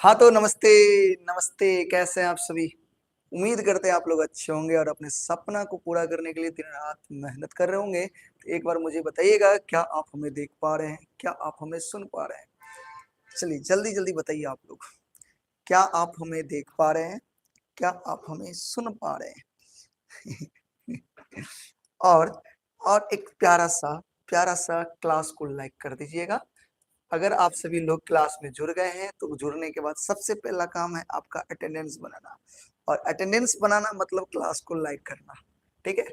हाँ तो नमस्ते। नमस्ते, कैसे हैं आप सभी? उम्मीद करते हैं आप लोग अच्छे होंगे और अपने सपना को पूरा करने के लिए दिन रात मेहनत कर रहे होंगे। तो एक बार मुझे बताइएगा, क्या आप हमें देख पा रहे हैं? क्या आप हमें सुन पा रहे हैं? चलिए जल्दी जल्दी बताइए आप लोग, क्या आप हमें देख पा रहे हैं? क्या आप हमें सुन पा रहे हैं? और और एक प्यारा सा क्लास को लाइक कर दीजिएगा। अगर आप सभी लोग क्लास में जुड़ गए हैं तो जुड़ने के बाद सबसे पहला काम है आपका अटेंडेंस बनाना। और अटेंडेंस बनाना मतलब क्लास को लाइक करना। ठीक है,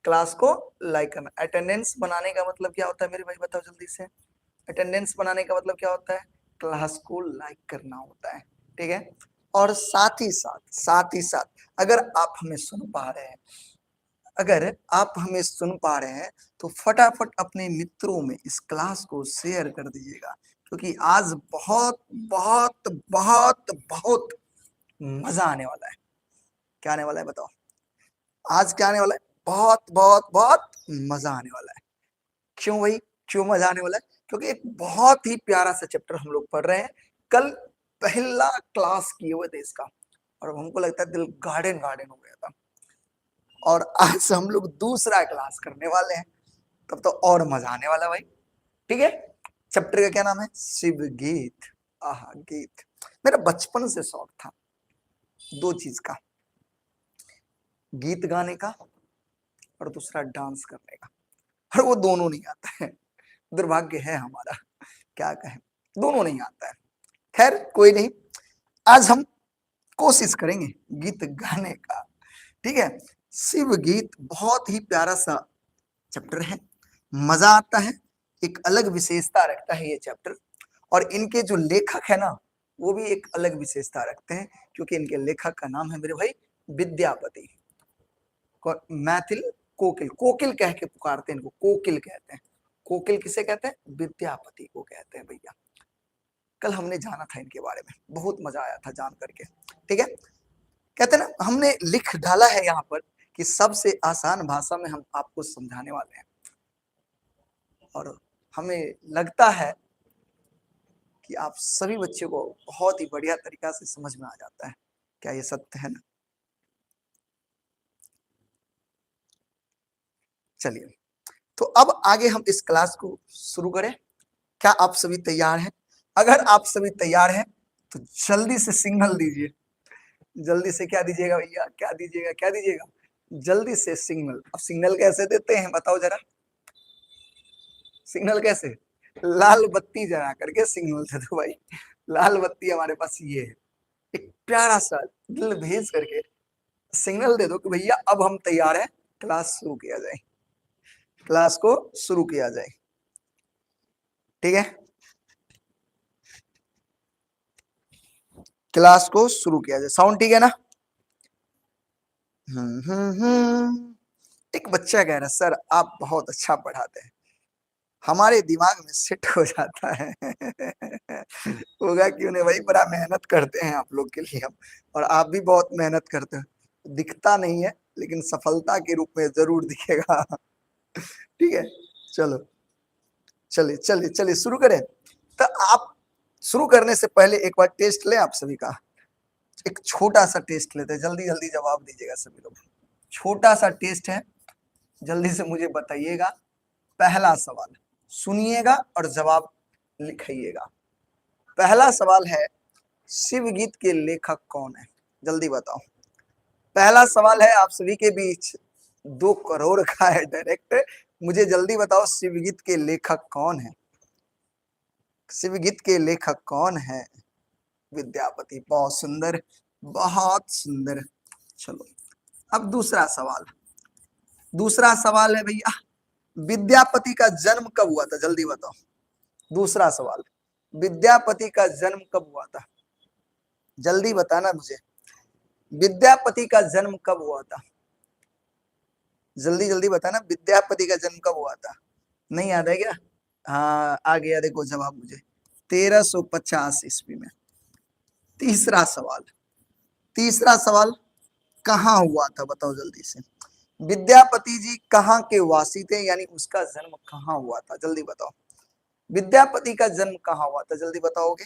क्लास को लाइक करना। अटेंडेंस बनाने का मतलब क्या होता है मेरे भाई, बताओ जल्दी से। अटेंडेंस बनाने का मतलब क्या होता है? क्लास को लाइक करना होता है। ठीक है, और साथ ही साथ अगर आप हमें सुन पा रहे हैं, अगर आप हमें सुन पा रहे हैं तो फटाफट अपने मित्रों में इस क्लास को शेयर कर दीजिएगा, क्योंकि आज बहुत बहुत बहुत बहुत मजा आने वाला है। क्या आने वाला है बताओ? आज क्या आने वाला है? बहुत बहुत बहुत मजा आने वाला है। क्यों भाई, क्यों मजा आने वाला है? क्योंकि एक बहुत ही प्यारा सा चैप्टर हम लोग पढ़ रहे हैं। कल पहला क्लास किए हुए थे इसका, और हमको लगता है दिल गार्डन गार्डन हो गया था। और आज हम लोग दूसरा क्लास करने वाले हैं, तब तो और मजा आने वाला भाई। ठीक है, चैप्टर का क्या नाम है? शिव गीत। आहा गीत, मेरा बचपन से शौक था दो चीज का, गीत गाने का और दूसरा डांस करने का, और वो दोनों नहीं आता है। दुर्भाग्य है हमारा, क्या कहें, दोनों नहीं आता है। खैर कोई नहीं, आज हम कोशिश करेंगे गीत गाने का। ठीक है, शिव गीत बहुत ही प्यारा सा चैप्टर है, मजा आता है, एक अलग विशेषता रखता है ये चैप्टर। और इनके जो लेखक है ना, वो भी एक अलग विशेषता रखते हैं, क्योंकि इनके लेखक का नाम है मेरे भाई विद्यापति। मैथिल कोकिल, कोकिल कह के पुकारते हैं इनको, कोकिल कहते हैं। कोकिल किसे कहते हैं? विद्यापति को कहते हैं भैया। कल हमने जाना था इनके बारे में, बहुत मजा आया था जान करके। ठीक है, कहते हैं ना, हमने लिख डाला है यहाँ पर कि सबसे आसान भाषा में हम आपको समझाने वाले हैं, और हमें लगता है कि आप सभी बच्चों को बहुत ही बढ़िया तरीका से समझ में आ जाता है। क्या ये सत्य है ना? चलिए, तो अब आगे हम इस क्लास को शुरू करें। क्या आप सभी तैयार हैं? अगर आप सभी तैयार हैं तो जल्दी से सिग्नल दीजिए। जल्दी से क्या दीजिएगा भैया? क्या दीजिएगा? क्या दीजिएगा? जल्दी से सिग्नल। अब सिग्नल कैसे देते हैं बताओ जरा? सिग्नल कैसे? लाल बत्ती जला करके सिग्नल दे दो भाई। लाल बत्ती हमारे पास ये है, एक प्यारा सा दिल भेज करके सिग्नल दे दो कि भैया अब हम तैयार हैं, क्लास शुरू किया जाए, क्लास को शुरू किया जाए। ठीक है, क्लास को शुरू किया जाए। साउंड ठीक है ना? एक बच्चा कह रहा है, सर आप बहुत अच्छा पढ़ाते हैं, हमारे दिमाग में सेट हो जाता है। होगा क्यों नहीं भाई, बड़ा मेहनत करते हैं आप लोग के लिए हम, और आप भी बहुत मेहनत करते हैं। दिखता नहीं है लेकिन सफलता के रूप में जरूर दिखेगा। ठीक है, चलो चलिए चलिए चलिए शुरू करें। तो आप शुरू करने से पहले एक बार टेस्ट लें आप सभी का। एक छोटा सा टेस्ट लेते हैं, जल्दी जल्दी जवाब दीजिएगा सभी लोग। छोटा सा टेस्ट है, जल्दी से मुझे बताइएगा। पहला सवाल सुनिएगा और जवाब लिखिएगा। पहला सवाल है, शिव गीत के लेखक कौन है? जल्दी बताओ। पहला सवाल है आप सभी के बीच, 2 करोड़ का है डायरेक्ट। मुझे जल्दी बताओ, शिव गीत के लेखक कौन है? शिव गीत के लेखक कौन है? विद्यापति। बहुत सुंदर, बहुत सुंदर। चलो, अब दूसरा सवाल। दूसरा सवाल है भैया, विद्यापति का जन्म कब हुआ था? जल्दी बताओ। दूसरा सवाल, विद्यापति का जन्म कब हुआ था? जल्दी बताना मुझे, विद्यापति का जन्म कब हुआ था? जल्दी जल्दी बताना, विद्यापति का जन्म कब हुआ था? नहीं याद है क्या? हाँ आ गया, देखो जवाब मुझे, 1350 ईस्वी में। तीसरा सवाल, तीसरा सवाल, कहाँ हुआ था बताओ जल्दी से। विद्यापति जी कहाँ के वासी थे, यानी उसका जन्म कहाँ हुआ था? जल्दी बताओ, विद्यापति का जन्म कहाँ हुआ था? जल्दी बताओगे?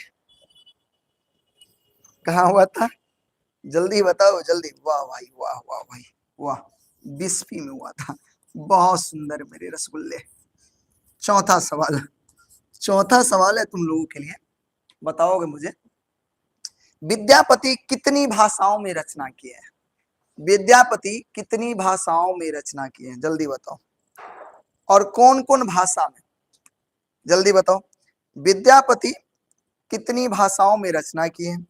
कहाँ हुआ था? जल्दी बताओ जल्दी। वाह भाई वाह वाह भाई वाह, बिस्फी में हुआ था। बहुत सुंदर मेरे रसगुल्ले। चौथा सवाल, चौथा सवाल है तुम लोगों के लिए, बताओगे मुझे, विद्यापति कितनी भाषाओं में रचना किए हैं? विद्यापति कितनी भाषाओं में रचना किए हैं, जल्दी बताओ। और कौन कौन भाषा में, जल्दी बताओ। विद्यापति कितनी भाषाओं में रचना किए हैं?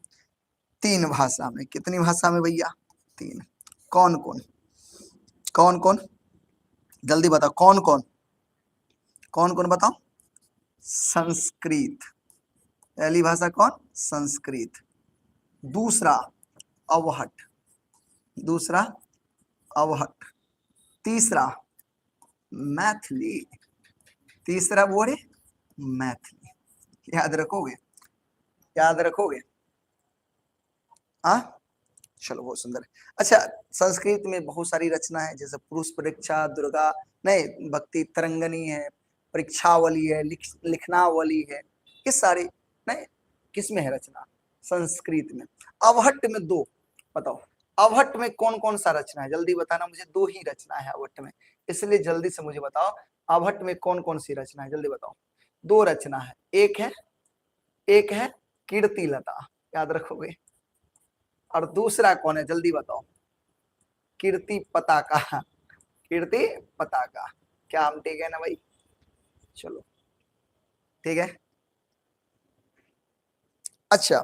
3 भाषा में। कितनी भाषा में भैया? 3। कौन कौन? कौन कौन? जल्दी बताओ, कौन कौन? कौन कौन बताओ? संस्कृत, पहली भाषा कौन? संस्कृत। दूसरा अवहट, दूसरा अवहट। तीसरा मैथिली, तीसरा वो है मैथिली। याद रखोगे? याद रखोगे? चलो बहुत सुंदर। अच्छा, संस्कृत में बहुत सारी रचना है, जैसे पुरुष परीक्षा, दुर्गा नहीं भक्ति तरंगनी है, परीक्षावली है, लिखनावली है, ये सारी नहीं किस में है रचना? संस्कृत में। अवहट्ट में 2, बताओ अवहट्ट में कौन कौन सा रचना है, जल्दी बताना मुझे। 2 ही रचना है अवहट्ट में, इसलिए जल्दी से मुझे बताओ अवहट्ट में कौन कौन सी रचना है, जल्दी बताओ। 2 रचना है, एक है कीर्ति लता, याद रखोगे, और दूसरा कौन है, जल्दी बताओ। कीर्ति पताका, कीर्ति पताका। क्या हम ठीक है ना भाई? चलो ठीक है। अच्छा,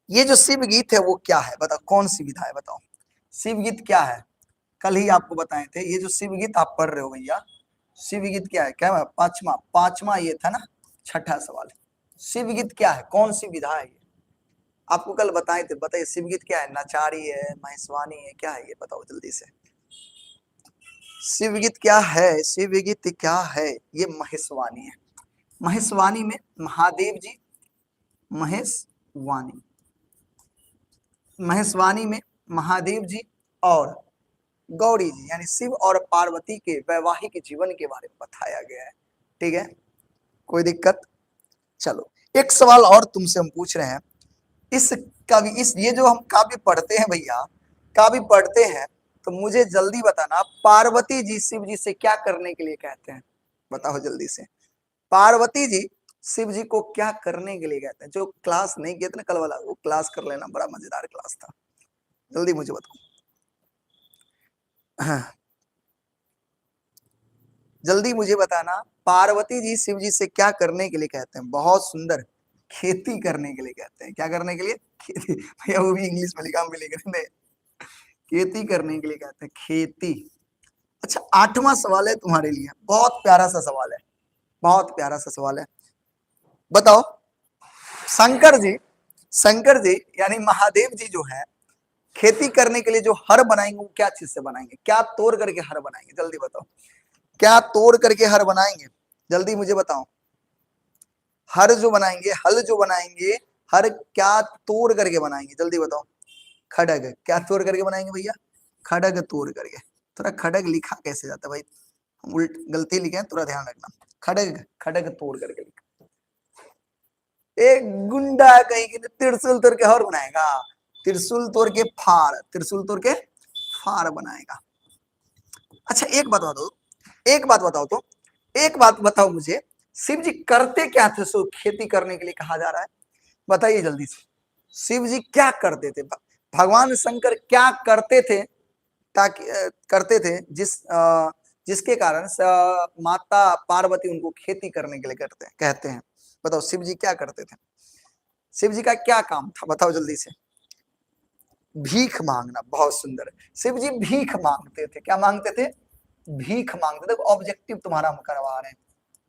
ये जो शिव गीत है वो क्या है, बताओ कौन सी विधा है, बताओ शिव गीत क्या है? कल ही आपको बताए थे, ये जो शिव गीत आप पढ़ रहे हो भैया, शिव गीत क्या है? क्या है? पांचवा, पांचवा ये था ना, छठा सवाल। शिव गीत क्या है, कौन सी विधा है ये? आपको कल बताए थे, बताइए शिव गीत क्या है? नचारी है, महेशवानी है, क्या है ये बताओ जल्दी से। शिव गीत क्या है? शिव गीत क्या है? ये महेशवानी है। महेशवानी में महादेव जी, महेशवानी, महेशवानी में महादेव जी और गौरी जी यानी शिव और पार्वती के वैवाहिक जीवन के बारे में बताया गया है। ठीक है, कोई दिक्कत? चलो एक सवाल और तुमसे हम पूछ रहे हैं। इस कवि, इस ये जो हम काव्य पढ़ते हैं भैया, काव्य पढ़ते हैं, तो मुझे जल्दी बताना पार्वती जी शिव जी से क्या करने के लिए कहते हैं, बताओ जल्दी से। पार्वती जी शिव जी को क्या करने के लिए कहते हैं? जो क्लास नहीं किया था ना कल वाला, वो क्लास कर लेना, बड़ा मजेदार क्लास था। जल्दी मुझे बताओ। हाँ, जल्दी मुझे बताना, पार्वती जी शिव जी से क्या करने के लिए कहते हैं? बहुत सुंदर, खेती करने के लिए कहते हैं। क्या करने के लिए? खेती। भैया वो भी इंग्लिश में लिखा, हम भी लिख रहे हैं, खेती करने के लिए कहते हैं, खेती। अच्छा, 8वां सवाल है तुम्हारे लिए, बहुत प्यारा सा सवाल है, बहुत प्यारा सा सवाल है। बताओ शंकर जी, शंकर जी यानी महादेव जी जो है, खेती करने के लिए जो हर बनाएंगे वो क्या चीज से बनाएंगे? क्या तोड़ करके हर बनाएंगे, जल्दी बताओ। क्या तोड़ करके हर बनाएंगे, जल्दी मुझे बताओ। हर जो बनाएंगे, हल जो बनाएंगे, हर क्या तोड़ करके बनाएंगे, जल्दी बताओ। खड़ग, क्या तोड़ करके बनाएंगे भैया? खड़ग तोड़ करके। थोड़ा खड़ग लिखा कैसे जाता है भाई, उल्ट गलती लिखे हैं, थोड़ा ध्यान रखना। खड़ग, खड़ग तोड़ करके लिखा। एक गुंडा कहीं की त्रिशूल तोड़ के और बनाएगा, त्रिशूल तोड़ के फार, त्रिशूल तोड़ के फार बनाएगा। अच्छा एक बात बताओ, एक बात बताओ तो, एक बात बताओ मुझे, शिव जी करते क्या थे सो खेती करने के लिए कहा जा रहा है? बताइए जल्दी से। शिव जी क्या करते थे, भगवान शंकर क्या करते थे, ताकि करते थे जिसके कारण माता पार्वती उनको खेती करने के लिए करते हैं कहते हैं? बताओ शिव जी क्या करते थे? शिव जी का क्या काम था, बताओ जल्दी से। भीख मांगना, बहुत सुंदर। शिव जी भीख मांगते थे, क्या मांगते थे? भीख मांगते थे। ऑब्जेक्टिव तुम्हारा हम करवा रहे हैं,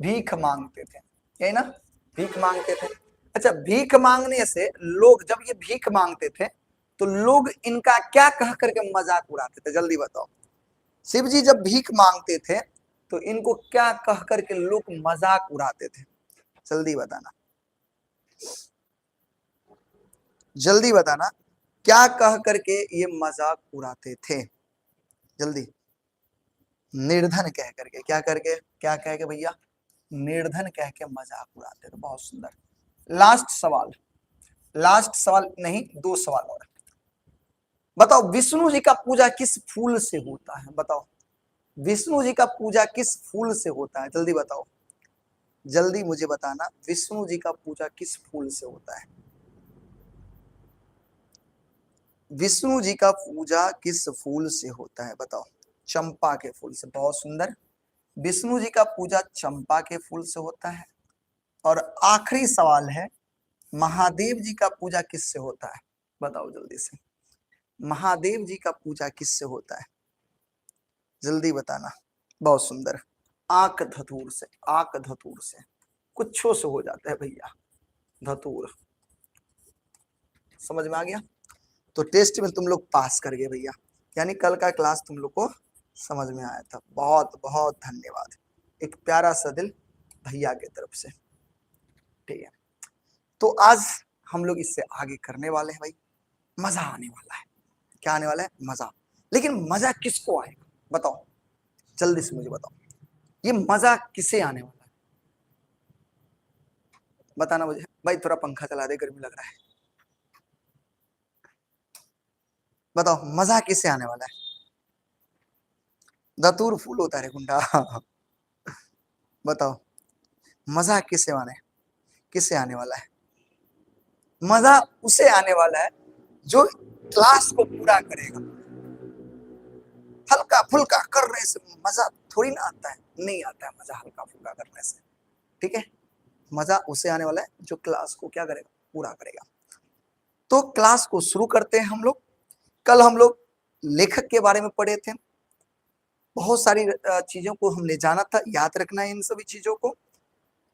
भीख मांगते थे, यही ना, भीख मांगते थे। अच्छा, भीख मांगने से लोग, जब ये भीख मांगते थे तो लोग इनका क्या कह करके मजाक उड़ाते थे, जल्दी बताओ। शिव जी जब भीख मांगते थे तो इनको क्या कह करके लोग मजाक उड़ाते थे, जल्दी बताना, जल्दी बताना। क्या कह करके ये मजाक उड़ाते थे, जल्दी। निर्धन कह करके, क्या करके, क्या कह के भैया? निर्धन कह के मजाक उड़ाते थे। बहुत सुंदर। लास्ट सवाल, लास्ट सवाल नहीं, 2 सवाल और। बताओ विष्णु जी का पूजा किस फूल से होता है? बताओ विष्णु जी का पूजा किस फूल से होता है? जल्दी बताओ, जल्दी मुझे बताना, विष्णु जी का पूजा किस फूल से होता है? विष्णु जी का पूजा किस फूल से होता है? बताओ। चंपा के फूल से, बहुत सुंदर। विष्णु जी का पूजा चंपा के फूल से होता है। और आखिरी सवाल है, महादेव जी का पूजा किससे होता है? बताओ जल्दी से, महादेव जी का पूजा किससे होता है? जल्दी बताना। बहुत सुंदर, आक धतूर से, आक धतूर से, कुछो से हो जाता है भैया, धतूर। समझ में आ गया? तो टेस्ट में तुम लोग पास कर गए भैया, यानी कल का क्लास तुम लोग को समझ में आया था। बहुत बहुत धन्यवाद। एक प्यारा सा दिल भैया की तरफ से। ठीक है, तो आज हम लोग इससे आगे करने वाले हैं भाई, मजा आने वाला है। क्या आने वाला है? मजा। लेकिन मजा किसको आएगा? बताओ जल्दी से मुझे बताओ, ये मजा किसे आने वाला है? बताना मुझे भाई, थोड़ा पंखा चला दे, गर्मी लग रहा है। बताओ मजा किसे आने वाला है? धतूर फूल होता है रे गुंडा। बताओ मजा किसे आने वाला है? मजा उसे आने वाला है जो क्लास को पूरा करेगा। हल्का फुल्का करने से मजा थोड़ी ना आता है, नहीं आता है मजा हल्का फुल्का करने से। ठीक है, मजा उसे आने वाला है जो क्लास को क्या करेगा? पूरा करेगा। तो क्लास को शुरू करते हैं हम लोग। कल हम लोग लेखक के बारे में पढ़े थे, बहुत सारी चीजों को हमने जाना था, याद रखना है इन सभी चीजों को।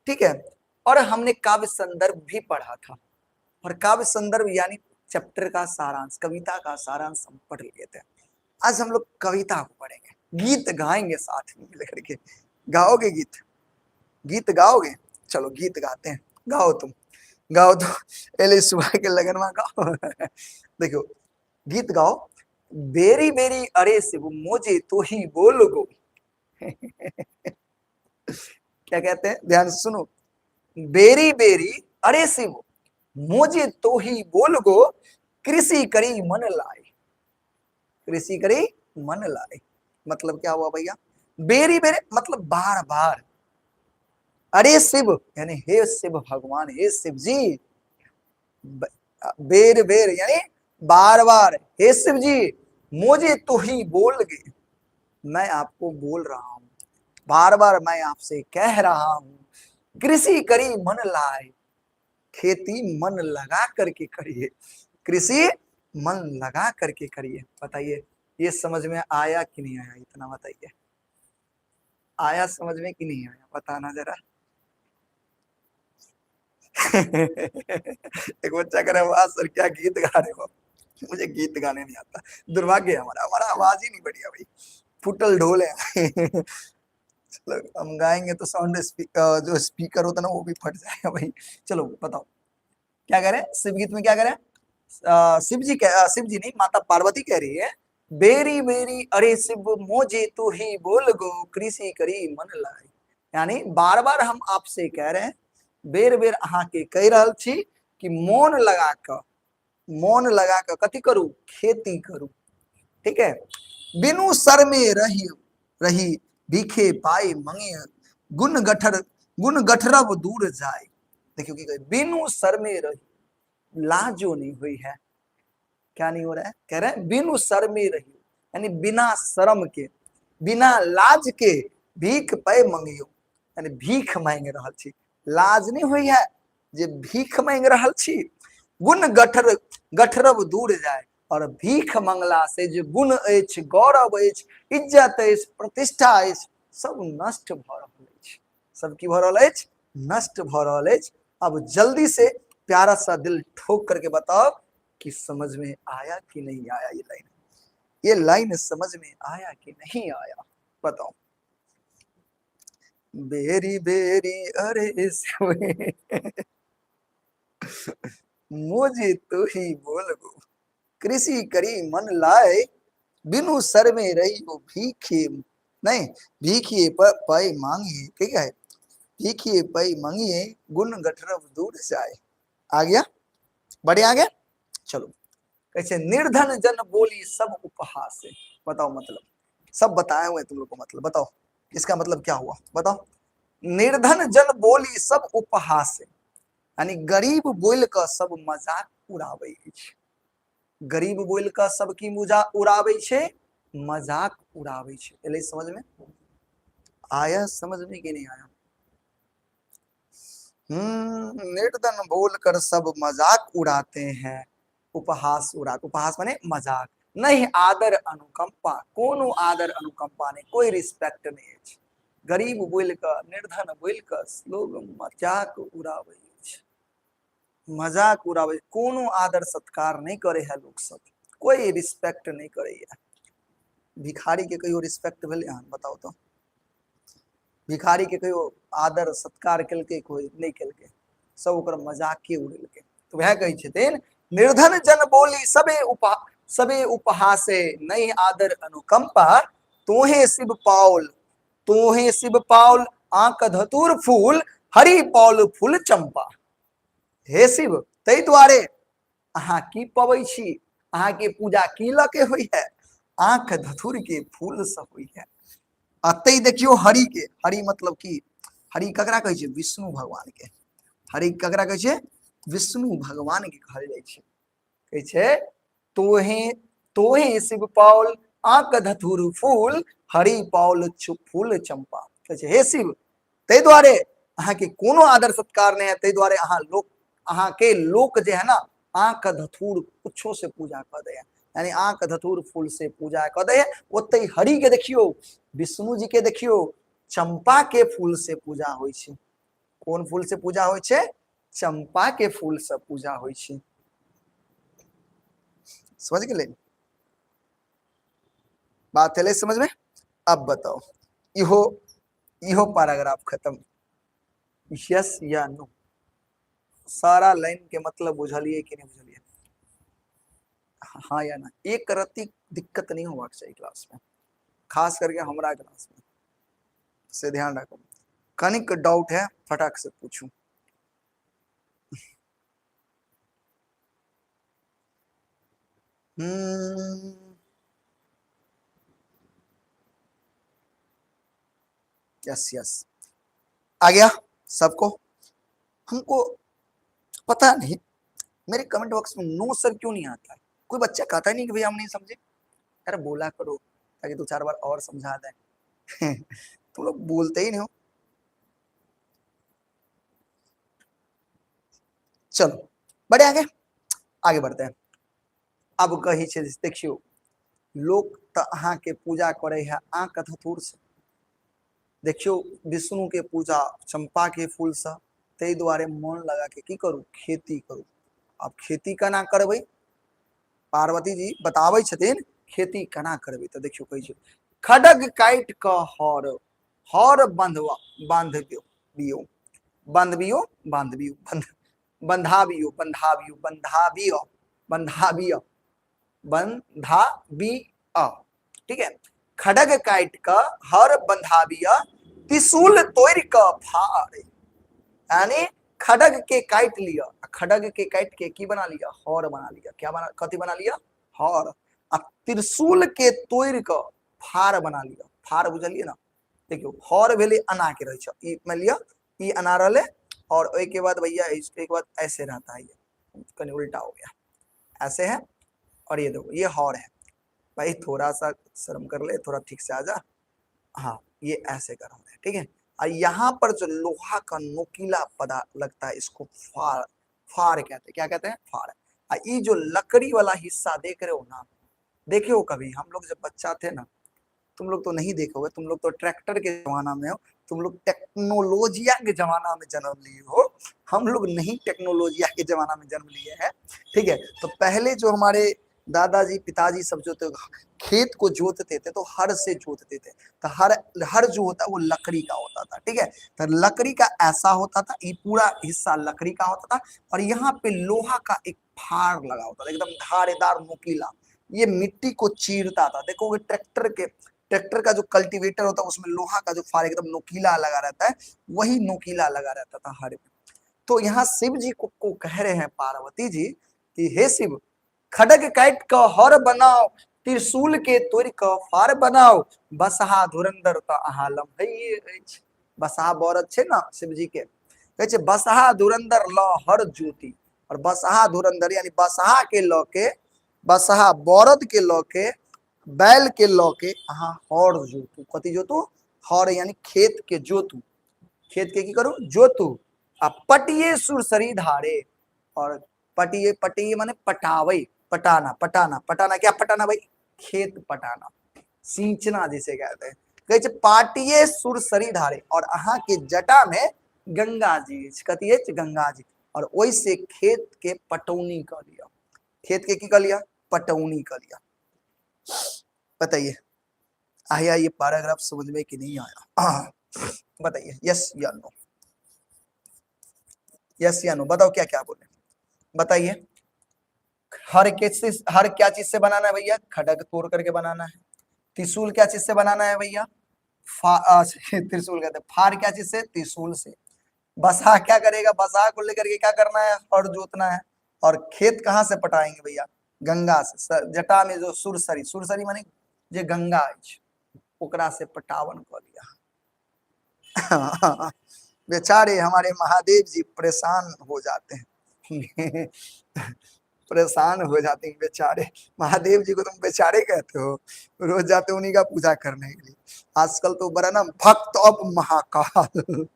ठीक है, और हमने काव्य संदर्भ भी पढ़ा था, और काव्य संदर्भ यानी चैप्टर का सारांश, कविता का सारांश हम पढ़ लिए थे। आज हम लोग कविता को पढ़ेंगे, गीत गाएंगे साथ में मिल करके। गाओगे गीत? गीत गाओगे? चलो गीत गाते हैं, गाओ तुम, गाओ तो एले सुबह के लगन में गाओ। देखो गीत गाओ। बेरी बेरी अरे से वो मोजे तो ही बोल गो। क्या कहते हैं? ध्यान से सुनो। बेरी बेरी अरे से वो मोजे तो ही बोल गो, कृषि करी मन लाए। कृषि करी मन लाए मतलब क्या हुआ भैया? बेरी बेरी मतलब बार बार, अरे शिव यानी हे शिव भगवान, हे शिव जी। बेर बेर यानी बार बार, हे शिव जी मुझे तो ही बोल गए, मैं आपको बोल रहा हूं, बार बार मैं आपसे कह रहा हूं, कृषि करी मन लाए। खेती मन लगा करके करिए, कृषि मन लगा करके करिए। बताइए ये समझ में आया कि नहीं आया? इतना बताइए, आया समझ में कि नहीं आया? बताना जरा। एक बच्चा कह रहा है वाह सर क्या गीत गा रहे हो। मुझे गीत गाने नहीं आता, दुर्भाग्य है हमारा, हमारा आवाज ही नहीं बढ़िया भाई, फुटल ढोल है। चलो हम गाएंगे तो साउंड जो स्पीकर होता है ना वो भी फट जाएगा भाई। चलो बताओ क्या कह रहे हैं? शिव गीत में क्या कह रहे हैं? शिव जी नहीं, माता पार्वती कह रही है, बेरी बेरी अरे शिव मोजे तू ही बोल गो, कृषि करी मन लाए। यानी बार बार हम आपसे कह रहे हैं, बेर बेर अहा के कह रहल छी कि मौन लगा कर कथी करू? खेती करू। ठीक है, बिनु सर में रही रही भीखे पाए मंगे, गुण गठरब दूर जाए। देखियो कि बिनु सर में रही, लाजो नहीं हुई है। क्या नहीं हो रहा है? कह रहे हैं बिनु शर्म रही, यानी बिना शर्म के, बिना लाज के भीख पे मंगियो, यानी भीख मांग रहल छी, लाज नहीं हुई है जे भीख मांग रहल छी। गुण गठरब दूर जाए, और भीख मंगला से जो गुण अछि, गौरव अछि, इज्जत अछि, प्रतिष्ठा अछि, सब नष्ट भ रहल अछि। सब की भ रहल अछि? नष्ट भ रहल अछि। अब जल्दी से प्यारा सा दिल ठोक करके बताओ कि समझ में आया कि नहीं आया? ये लाइन समझ में आया कि नहीं आया? बताओ। बेरी बेरी अरे सोए मुझे तो ही बोल गो, कृषि करी मन लाए, बिनु सर में रही वो भीखे नहीं, भीखिए पाई मांगिए। ठीक है, भीखिए पाई मांगिए, गुण गठरब दूर जाए। आ गया? बढ़े आगे चलो। कैसे निर्धन जन बोली सब उपहास से, बताओ मतलब, सब बताए हुए तुम लोग को, मतलब बताओ इसका मतलब क्या हुआ बताओ। निर्धन जन बोली सब उपहास से, यानी गरीब बोल का सब मजाक उड़ावे छै, गरीब बोल का सबकी मजाक उड़ावे छै, मजाक उड़ावे छै। एले समझ में आया, समझ में कि नहीं आया? निर्धन बोलकर सब मजाक उड़ाते हैं, उपहास उड़ा, उपहास माने मजाक, नहीं आदर अनुकंपा, कोनो आदर अनुकंपा नहीं, कोई रिस्पेक्ट नहीं है। गरीब बोल कर, निर्धन बोल कर लोग मजाक उड़ावे, मजाक उड़ावे, कोनो आदर सत्कार नहीं करे है लोग सब, कोई रिस्पेक्ट नहीं करे है। भिखारी के कहियो रिस्पेक्ट भेले हन बताओ तो, भिखारी के कहियो आदर सत्कार केलकै कोई नहीं केलकै, सब ओकर मजाके उड़ेलकै। तो वह कहे छथिन निर्धन जन बोली सबे उपहासे, नहीं आदर अनुकंपा, तोहे शिव पाउल, तोहे शिव पाउल आंक धतुर फूल, हरि पाउल फूल चंपा। हे शिव तै दुआरे अहाँ की पबै छी, अहाँ के पूजा की लके होई है, आंख धतुर के फूल से होई है। अतै देखियो हरि के, हरि मतलब की, हरि ककरा कहै छै, विष्णु भगवान के, हरि ककरा कहै छै, विष्णु भगवान के कहल जाइ छै। कहै छै तोहे तोहे शिव पाउल आंक धतुर फूल, हरि पाउल फूल चंपा। कहै छै हे शिव तै दुआरे अहाँ के कोनो आदर सत्कार नहीं है, तै दुआरे अहाँ लोक, अहाँ के लोक जे है ना आंक धतूर कुछो से पूजा कर दे, यानी आंक धतूर फूल से पूजा कर दे। ओते हरि के देखियो, विष्णु जी के देखियो, चंपा के फूल से पूजा होय छै। कौन फूल से पूजा होय छै? चंपा के फूल से पूजा होय छै। समझ गेले बात, है समझ में? अब बताओ इहो इहो पैराग्राफ खत्म, यस या नो, सारा लाइन के मतलब बुझलिए कि नहीं बुझलिए, हाँ या ना? एक रत्ती दिक्कत नहीं होगा चाहिए क्लास में, खास करके हमारा क्लास में, से ध्यान रखो। कनिक डाउट है फटाक से पूछूं। यस यस आ गया सबको? हमको पता नहीं मेरे कमेंट बॉक्स में नो सर क्यों नहीं आता है, कोई बच्चा कहता ही नहीं कि भैया हम नहीं समझे। यार बोला करो ताकि 2-4 बार और समझा दें। तुम लोग बोलते ही नहीं हो। चलो बढ़े आगे, आगे बढ़ते हैं। अब कही छे देखियो, लोग तो अहाँ के पूजा करे है आंक धतूर से, देखियो विष्णु के पूजा चंपा के फूल से, ते द्वारे मन लगा के की करू, खेती करू। अब खेती केना करबै, पार्वती जी बताबै छथिन खेती केना करबै। तो देखियो कहै छै खडग काट क हर, हर बंधवा बांधबियो, बांधबियो बांधबियो बंधाबियो बंधाबियो बंधाबियो बंधाबियो बंधाबिया, ठीक है। खडग काट क हर बंधाबिया, त्रिशूल तोड़ क फाड़, यानी खडग के काट लिया, खडग के काट के की बना लिया, हर बना लिया। क्या बना, कथी बना लिया, हर। आ त्रिशूल के तोड़ क फाड़ बना लिया, फाड़ बुझलिए ना? देखियो हर भेले अना के रहे छै, ई मान लिया ई अना रहले, और ओई के बाद भैया इसके बाद ऐसे रहता है, ये कहीं उल्टा हो गया, ऐसे है। और ये देखो ये हर है, भाई थोड़ा सा शर्म कर ले, थोड़ा ठीक से आ जा, हाँ ये ऐसे कर रहा है, ठीक है। और यहाँ पर जो लोहा का नोकीला पदार्थ लगता है इसको फाड़, फाड़ कहते हैं। क्या कहते हैं? फाड़। और ये जो लकड़ी वाला हिस्सा देख रहे हो ना, देखे हो कभी? हम लोग जब बच्चा थे ना, तुम लोग तो नहीं देखोगे, तुम लोग तो ट्रैक्टर के जमाना में हो, तुम लोग टेक्नोलॉजिया के जमाना में जन्म लिए हो, हम लोग नहीं टेक्नोलॉजिया के जमाना में जन्म लिए हैं, ठीक है। तो पहले जो हमारे दादाजी पिताजी सब जो थे, खेत को जोतते थे तो हर से जोतते थे, तो हर हर जो होता है वो लकड़ी का होता था, ठीक है। तो लकड़ी का ऐसा होता था, ये पूरा हिस्सा लकड़ी का होता था, और यहाँ पे लोहा का एक फाड़ लगा होता था, एकदम धारेदार नुकीला, ये मिट्टी को चीरता था। देखोगे ट्रैक्टर का जो कल्टीवेटर होता है उसमें लोहा का जो फाड़ एकदम नोकीला लगा रहता है, वही नोकीला लगा रहता था हर में। तो यहाँ शिव जी को कह रहे हैं पार्वती जी कि हे शिव खड़ग काट क हर बनाओ, त्रिशूल के तोड़ क फार बनाओ, बसहा धुरंधर त अहाँ लम्हैये अछि। बसहा बरद छै ना शिव जी के, कहै छै बसहा धुरंधर ल हर ज्योति, और बसहा धुरंधर यानी बसहा के ल के, बसहा बरद के ल के, बैल के ल के अहाँ हर जोतू, कथी जोतू, हर यानी खेत के जोतू, खेत के की करू, जोतू, आ पटिये सुरसरी धारे, और पटिये, पटिये माने पटावे, पटाना, पटाना, पटाना क्या पटाना भाई, खेत पटाना, सींचना जिसे कहते हैं। कहै छै पाटिये सुरसरी धारे, और अहाँ के जटा में गंगा जी, कथी अछि, गंगा जी, और ओइ से खेत के पटौनी कर लिया, खेत के की कर लिया, पटौनी कर लिया। बताइए आया ये पैराग्राफ समझ में कि नहीं आया? बताइए यस या नो, यस या नो, बताओ क्या क्या बोले, बताइए। हर क्या चीज से बनाना है भैया, खड़ग तोड़ करके बनाना है। त्रिशूल क्या चीज से बनाना है भैया, त्रिशूल कहते हैं, फार क्या चीज से, त्रिशूल से। बसा क्या करेगा, बसा को लेकर के क्या करना है, हर जोतना है। और खेत कहाँ से पटाएंगे भैया, गंगा से, जटा में जो सुरसरी, सुरसरी माने जे गंगा अछि, ओकरा से पटावन कर लिया। बेचारे हमारे महादेव जी परेशान हो जाते हैं। परेशान हो जाते हैं बेचारे, महादेव जी को तुम बेचारे कहते हो, रोज जाते उन्हीं का पूजा करने के लिए। आजकल तो बड़ा ना भक्त अब महाकाल,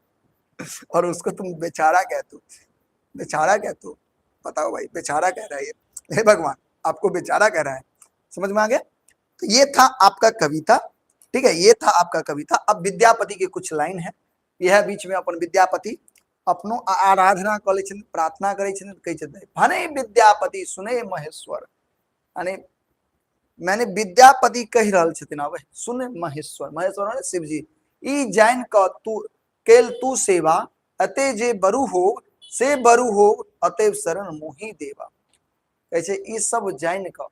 और उसको तुम बेचारा कहते हो, बेचारा कहते हो, बताओ भाई बेचारा कह रहा है ये, हे भगवान आपको बेचारा कह रहा है, समझ में आ गया? तो ये था आपका कविता, ठीक है, ये था आपका कविता। अब विद्यापति के कुछ लाइन है, यह बीच में अपन विद्यापति अपनो आराधना करे छथिन, प्रार्थना करे छथिन, कहै छथिन भने विद्यापति सुने महेश्वर, यानी मैंने विद्यापति कह रहल छथिन, अब सुन महेश्वर, महेश्वर माने शिव जी, ई जान क तू केल तू सेवा, अते जे बरु हो से बरु हो, अतएव शरण मोहि देवा। कहै छै ई सब जान क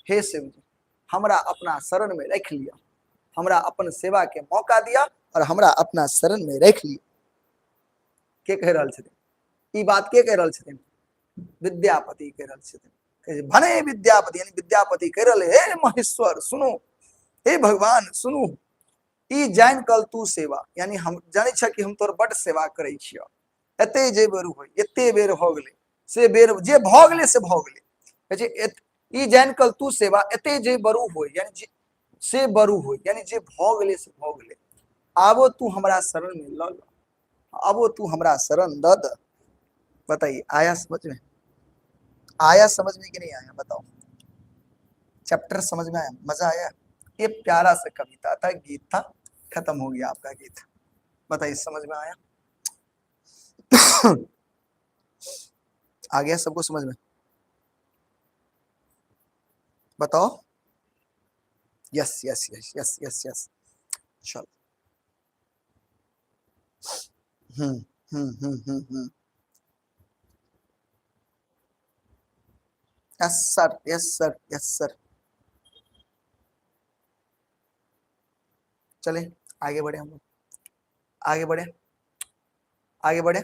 हे शिव जी हमरा अपना शरण में रख लिया, हमरा अपन सेवा के मौका दिया, और हमरा अपना शरण में रख लिया। के कह रहल छथिन ई बात, के कह रहल छथिन, विद्यापति कह रहल छथिन। भने विद्यापति यानी विद्यापति कह रहल, हे महेश्वर सुनो, हे भगवान सुनू, ई जान कल तू सेवा, यानी हम जाने छ कि हम तोर बड़ सेवा करे छियो, एते जे बेर होय, एते बेर भ गेले, से बेर जे भ गेले से भ गेले, कहै छै ई जान कल तू सेवा, एते जे बरु होय, यानी से बरु होय, यानी जे भ गेले से भ गेले, आबो तू हमरा शरण में ल, आबो तू हमरा शरण द द। बताइए आया समझ में, आया समझ में कि नहीं आया, बताओ, चैप्टर समझ में आया, मजा आया? ये प्यारा सा कविता था, गीत था, खत्म हो गया आपका गीत, बताइए समझ में आया? आ गया सबको समझ में, बताओ। Yes yes yes yes yes yes, चलो। हम्म। Yes sir, yes sir, yes sir. चले आगे बढ़े हम लोग, आगे बढ़े, आगे बढ़े।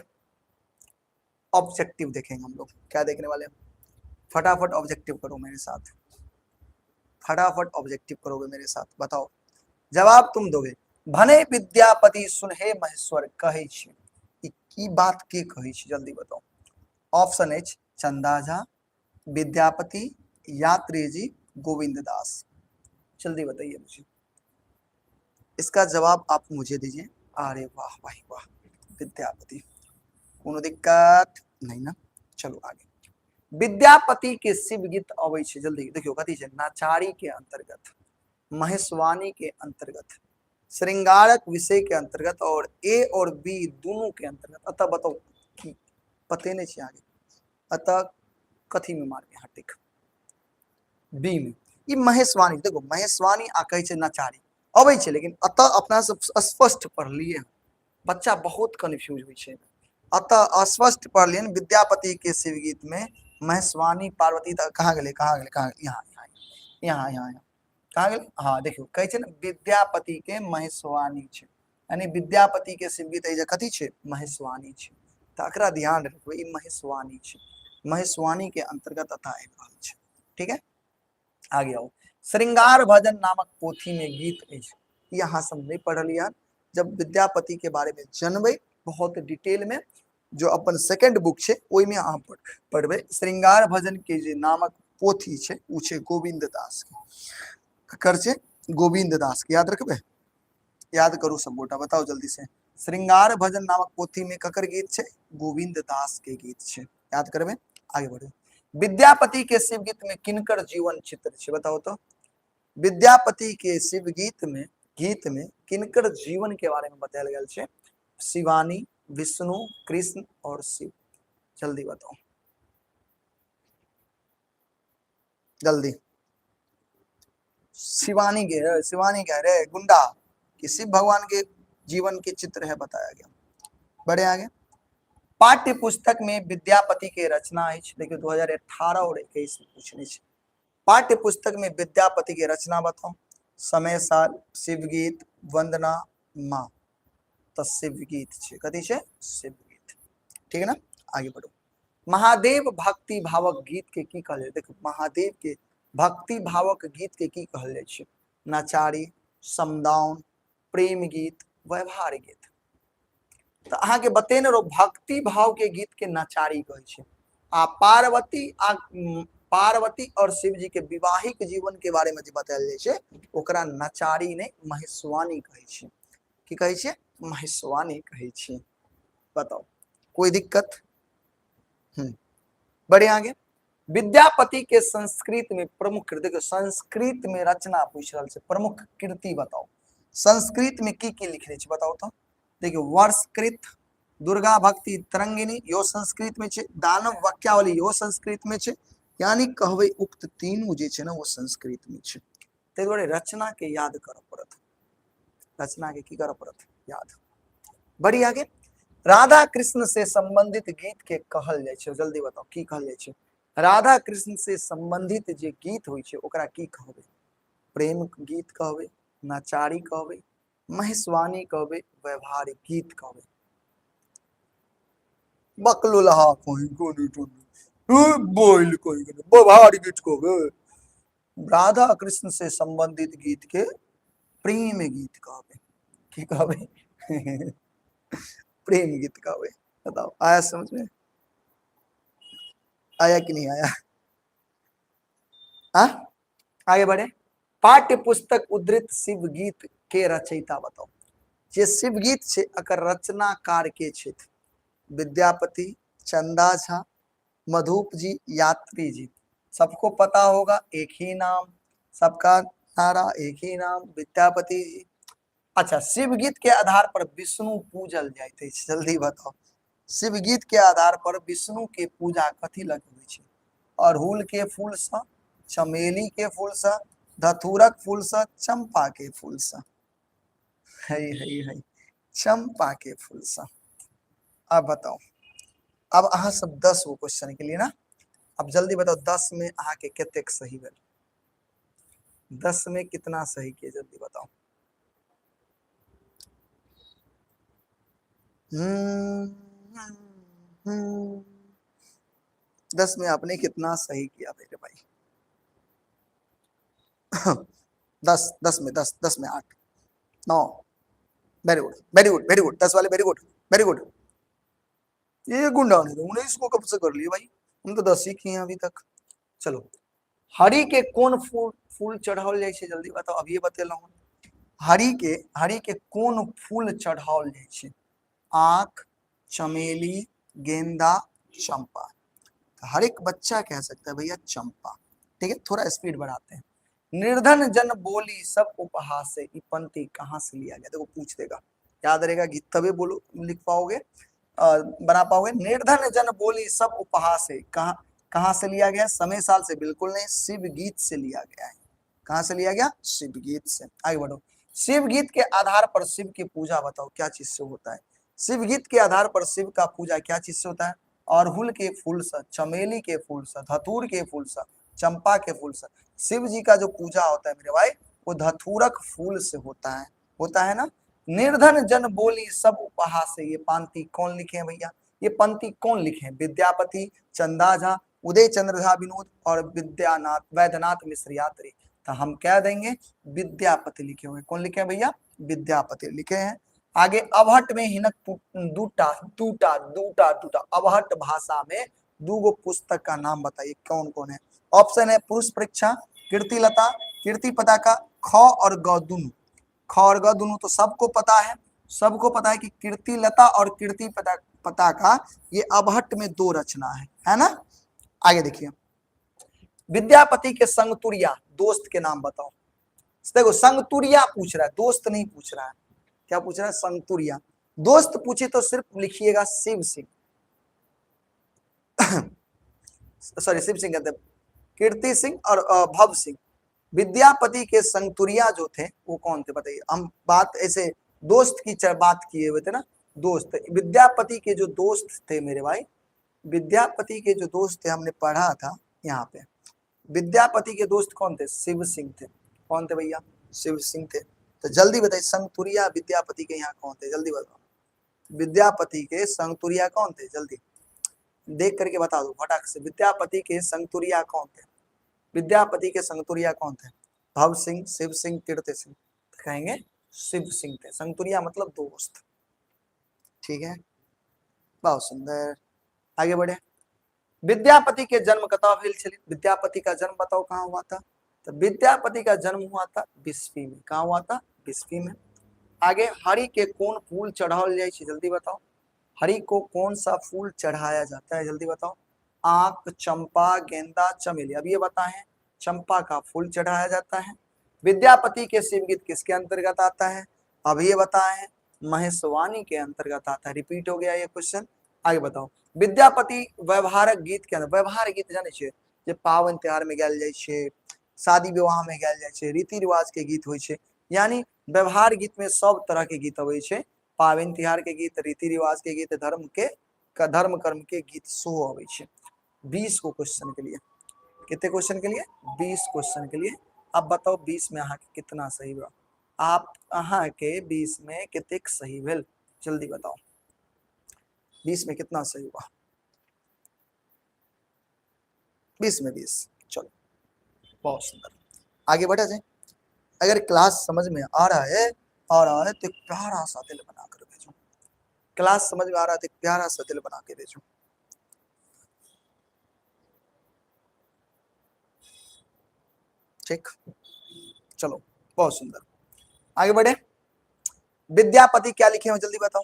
ऑब्जेक्टिव देखेंगे हम लोग, क्या देखने वाले हैं, फटाफट ऑब्जेक्टिव करो मेरे साथ, फटाफट ऑब्जेक्टिव करोगे मेरे साथ, बताओ जवाब तुम दोगे। भने विद्यापति सुनहे महेश्वर कहै छी, की बात के कहै छी, जल्दी बताओ। ऑप्शन एच चंदा झा, विद्यापति, यात्री जी, गोविंद दास, जल्दी बताइए मुझे, इसका जवाब आप मुझे दीजिए। अरे वाह भाई वाह, विद्यापति, कोनो दिक्कत नहीं ना, चलो आगे। विद्यापति के शिव गीत अबै छै, जल्दी देखियो कथी छै, नाचारी के अंतर्गत, महेशवाणी के अंतर्गत, श्रृंगारक विषय के अंतर्गत, और ए और बी दोनों के अंतर्गत। अतः बताओ कि पते नहीं छै आगे, अतः कथी में मार के हटिक, बी में, ई महेशवाणी, देखो महेशवाणी आ कहै छै नचारी अबै छै, लेकिन अतः अपना सब स्पष्ट पढ़लिए, बच्चा बहुत कन्फ्यूज होइ छै, अतः अस्पष्ट पढ़लिए विद्यापति के शिव गीत में महेशवाणी पार्वती कहाँ गेले, कहाँ गेले, कहाँ, यहाँ यहाँ यहाँ यहाँ कहाँ गेले, हाँ देखियो कहै छै ना विद्यापति के महेशवाणी छै, यानी विद्यापति के शिव गीत कथी छै, महेशवाणी छै, तो एकरा ध्यान रखबै, ई महेशवाणी छै, महेशवाणी के अंतर्गत अतः आबि रहल छै। ठीक है, आगे आओ। श्रृंगार भजन नामक पोथी में गीत अछि, यहाँ सब नहीं पढ़लिए। जब विद्यापति के बारे में जानबे बहुत डिटेल में, जो अपन सेकंड बुक छै ओहि में अहाँ पढ़बे। श्रृंगार भजन के जे नामक पोथी छै उ छै गोविंद दास के। ककर छै? गोविंद दास के। याद रखबे, याद करू सब गोटा, बताओ जल्दी से। श्रृंगार भजन नामक पोथी में ककर गीत छै? गोविंद दास के गीत छै। याद करबे, आगे बढ़े। विद्यापति के शिव गीत में किनकर जीवन चित्र छै? बताओ तो। विद्यापति के शिव गीत में किनकर जीवन के बारे में बतायल गेल छै? शिवानी, विष्णु, कृष्ण और शिव। जल्दी बताओ, जल्दी। शिवानी के रे गुंडा कि शिव भगवान के जीवन के चित्र है बताया गया। बढ़े आगे। पाठ्य पुस्तक में विद्यापति के रचना है, देखिए 2018 और 21 में पूछने छै। पाठ्य पुस्तक में विद्यापति के रचना बताओ। समय साल, शिव गीत, वंदना, माँ। तो शिव गीत छै, कथी छै? शिव गीत। ठीक है ना, आगे बढ़ो। महादेव भक्ति भावक गीत के की कहल जाय? देखो, महादेव के भक्ति भावक गीत के की कहल जाय छै? नचारी, समदाउन, प्रेम गीत, व्यवहार गीत। तो अहाँ के बतेने रहो भक्ति भाव के गीत के नचारी कहे छै। आ पार्वती और शिव जी के विवाहिक जीवन के बारे में जे बतायल जाय छै ओकरा नचारी नहीं महेशवानी कहे छै। की कहे छै? महेशवानी कहे छै। बताओ, कोई दिक्कत? बढ़े आगे। विद्यापति के संस्कृत में प्रमुख कृति, देखो संस्कृत में रचना पूछ रहा है, प्रमुख कृति बताओ। संस्कृत में की लिखने छै बताओ तो। देखियो, वर्षकृत, दुर्गा भक्ति तरंगिनी यो संस्कृत में छै, दानव वाक्यावली यो संस्कृत में छै, यानी कहबे उक्त तीनों जे छै ना वो संस्कृत में छै। ते दुआरे रचना के याद करऽ पड़त, रचना के की करऽ पड़त? याद। बढ़ी आगे। राधा कृष्ण से संबंधित गीत के कहल जाय छै, जल्दी बताओ की कहल जाय छै? राधा कृष्ण से संबंधित जे गीत होय छै ओकरा की कहबे? प्रेम गीत कहबे, नचारी कहबे, महेशवानी कहबे, व्यवहारिक गीत कहबे। बकलुलहा कोई कोनी टोनी बोल कोई व्यवहारिक गीत कहबे। राधा कृष्ण से संबंधित गीत के प्रेम गीत कहबे। की कहबे? प्रेम गीत कहबे। बताओ, आया समझ में? आया कि नहीं आया? आगे बढ़े। पाठ्य पुस्तक उद्धृत शिव गीत के रचयिता बताओ। जे शिव गीत छै अकर रचनाकार के छै? विद्यापति, चंदा झा, मधुप जी, यात्री जी। सबको पता होगा, एक ही नाम, सबका नारा एक ही नाम, विद्यापति जी। अच्छा, शिव गीत के आधार पर विष्णु पूजल जाइत अछि, जल्दी बताओ। शिव गीत के आधार पर विष्णु के पूजा कथी लग होइ छै? अड़हुल के फूल से, चमेली के फूल से, धतूरक फूल से, चंपा के फूल से। है चंपा के फूल से। अब बताओ, अब अहाँ सब 10 गो क्वेश्चन के लिए ना, अब जल्दी बताओ 10 में अहाँ के कतेक सही भेल? 10 में कितना सही किए, जल्दी बताओ। 10 में आपने कितना सही किया मेरे भाई? 10 में 8, 9। Very good, very good, very good. 10 वाले वेरी गुड, वेरी गुड। ये गुंडा नहीं, 19 को कब से कर लिए भाई? हम तो 10 ही किए अभी तक। चलो, हरि के कौन फूल चढ़ाओल जाय छै? जल्दी बताओ, अभी बतेलहुं। हरि के कौन फूल चढ़ाओल जाय छै? आंख, चमेली, गेंदा, चंपा। हर एक बच्चा कह सकता है भैया चंपा। ठीक है, थोड़ा स्पीड बढ़ाते हैं। निर्धन जन बोली सब उपहास से, ये पंक्ति कहाँ से लिया गया? देखो पूछ देगा, याद रहेगा गीत तभी बोलो लिख पाओगे, बना पाओगे। निर्धन जन बोली सब उपहास से, कहाँ से लिया गया? समय साल से बिल्कुल नहीं, शिव गीत से लिया गया है। कहाँ से लिया गया? शिव गीत से। आगे बढ़ो। शिव गीत के आधार पर शिव की पूजा बताओ क्या चीज से होता है? शिव गीत के आधार पर शिव का पूजा क्या चीज से होता है? अड़हुल के फूल से, चमेली के फूल से, धतूर के फूल से, चंपा के फूल से। शिव जी का जो पूजा होता है मेरे भाई वो धतूरक फूल से होता है ना। निर्धन जन बोली सब उपहास से, ये पंक्ति कौन लिखे हैं भैया? ये पंक्ति कौन लिखे हैं? विद्यापति, चंदा झा, उदय चंद्र झा विनोद और विद्यानाथ वैद्यनाथ मिश्र यात्री। तो हम क्या देंगे? विद्यापति लिखे हुए। कौन लिखे हैं भैया? विद्यापति लिखे हैं। आगे अवहट में हिनक दूटा दूटा दूटा दूटा अवहट भाषा में दूगो पुस्तक का नाम बताइए कौन कौन है? ऑप्शन है पुरुष परीक्षा, कीर्ति लता, कीर्ति पताका, ख और ग दोनों। ख और ग दोनों तो सबको पता है, सबको पता है कि कीर्ति लता और कीर्ति पताका ये अवहट में दो रचना है ना। आगे देखिए, विद्यापति के संगतुरिया दोस्त के नाम बताओ। देखो संगतुरिया पूछ रहा है, दोस्त नहीं पूछ रहा है। क्या पूछ रहा है? संगतुरिया। दोस्त पूछे तो सिर्फ लिखिएगा शिव सिंह सॉरी शिव सिंह कहते, कीर्ति सिंह और भव सिंह। विद्यापति के संगतुरिया जो थे वो कौन थे बताइए। हम बात ऐसे दोस्त की बात किए हुए थे ना, दोस्त। विद्यापति के जो दोस्त थे मेरे भाई, विद्यापति के जो दोस्त थे हमने पढ़ा था यहाँ पे, विद्यापति के दोस्त कौन थे? शिव सिंह थे। कौन थे भैया? शिव सिंह थे। तो जल्दी बताइए संगतुरिया विद्यापति के यहाँ कौन थे? जल्दी बताओ, विद्यापति के संगतुरिया कौन थे? जल्दी देख करके बता दो फटाक से। विद्यापति के संगतुरिया कौन थे? विद्यापति के संगतुरिया कौन थे? भव सिंह, शिव सिंह, कीर्ति सिंह। कहेंगे शिव सिंह थे। संगतुरिया मतलब दोस्त। ठीक है, बहुत सुंदर। आगे बढ़े। विद्यापति के जन्म कतौ भेल छली? विद्यापति का जन्म बताओ कहाँ हुआ था? तो विद्यापति का जन्म हुआ था बिस्फी में। कहाँ हुआ था? बिस्फी में। आगे, हरि के कौन फूल चढ़ाओल जाए? जल्दी बताओ, हरि को कौन सा फूल चढ़ाया जाता है? जल्दी बताओ। आंख, चंपा, गेंदा, चमेली। अब ये बताएं, चंपा का फूल चढ़ाया जाता है। विद्यापति के शिवगीत किसके अंतर्गत आता है? अब ये बताएं, महेशवाणी के अंतर्गत आता है। रिपीट हो गया ये क्वेश्चन। आगे बताओ, विद्यापति व्यवहारक गीत के अंदर, व्यवहार गीत जाने छे जे पावन त्योहार में गायल जाय छे, शादी विवाह में गायल जाय छे, रीति रिवाज के गीत होय छे। यानी व्यवहार गीत में सब तरह के गीत अबै छे, पावन त्योहार के गीत, रीति रिवाज के गीत, धर्म कर्म के गीत सेहो अबै छे। 20 को क्वेश्चन के लिए, कितने क्वेश्चन के लिए? 20 क्वेश्चन के लिए। अब बताओ 20 में अहाँ के कितना सही बा? आप अहाँ के 20 में कितने सही भेल? जल्दी बताओ 20 में कितना सही हुआ? 20 में 20। चलो बहुत सुंदर, आगे बढ़े जाए। अगर क्लास समझ में आ रहा है तो प्यारा सा दिल बना कर भेजो। क्लास समझ में आ रहा है तो प्यारा सा दिल बना के भेजो। ठीक, चलो बहुत सुंदर, आगे बढ़े। विद्यापति क्या लिखे हो? जल्दी बताओ।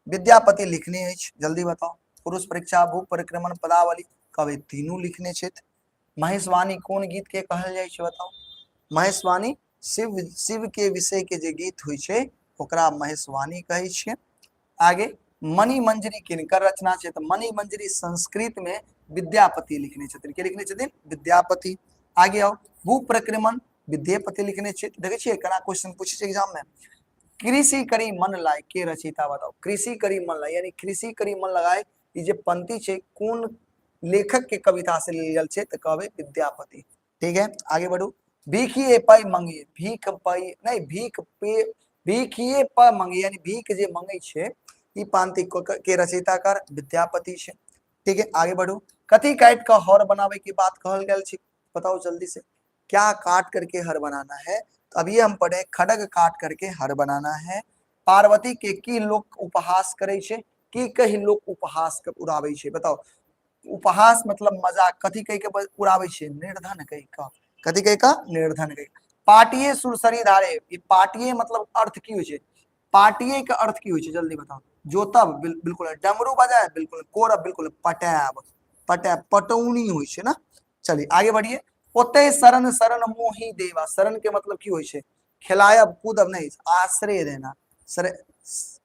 विद्यापति लिखने है, जल्दी बताओ। पुरुष परीक्षा, भू परिक्रमण, पदावली, कवि तीनों लिखने छे। महेशवाणी कौन गीत के कहल जाय छे? बताओ। महेशवाणी शिव के विषय के जे गीत होय छे ओकरा महेशवाणी कहै छे। आगे, मणि मंजरी किनकर रचना छे? तो मणि मंजरी संस्कृत में विद्यापति लिखने छथिन। के लिखने छथिन? विद्यापति। आगे आओ, भू प्रक्रमण विद्यापति लिखने छे। देखे छिए केना क्वेश्चन पूछे छे एग्जाम में। कृषि करी मन लाय के रचयिता बताओ। कृषि करी मन लाय यानी कृषि करी मन लगाए, ई जे पंक्ति छे कौन लेखक के कविता से लेल छे? तो कहबे विद्यापति। ठीक है, आगे बढ़ू। भीखिए पाई मंगिए, भीख पाई नहीं, भीख पे, भीखिए पर मंगिए यानी भीख जे मंगै छे, ई पंक्ति के रचयिता कर विद्यापति छे। ठीक है, आगे बढ़ू। कथी काट का हर बनावे की बात कहल गेल छे? बताओ जल्दी से, क्या काट करके हर बनाना है? तो अभी हम पढ़े खड़ग काट करके हर बनाना है। पार्वती के की लोग उपहास करे छे? की कही लोग उपहास के उड़ावे छे? बताओ। उपहास मतलब मजाक, कथी कह के उड़ावे छे? निर्धन कह का। कथी कह का? निर्धन कह। पाटिये सुरसरी धारे, ये पाटिये मतलब अर्थ की होय छे? पाटिये के अर्थ की होय छे? जल्दी बताओ। जोतब बिल्कुल, डमरू बजाए बिल्कुल, कोरब बिल्कुल, पटाब पटाब पटौनी होय छे ना। चलिए आगे बढ़िए। ओते शरण शरण मोहि देवा, शरण के मतलब की होय छे? खिलायब कूदब नहीं, आश्रय देना।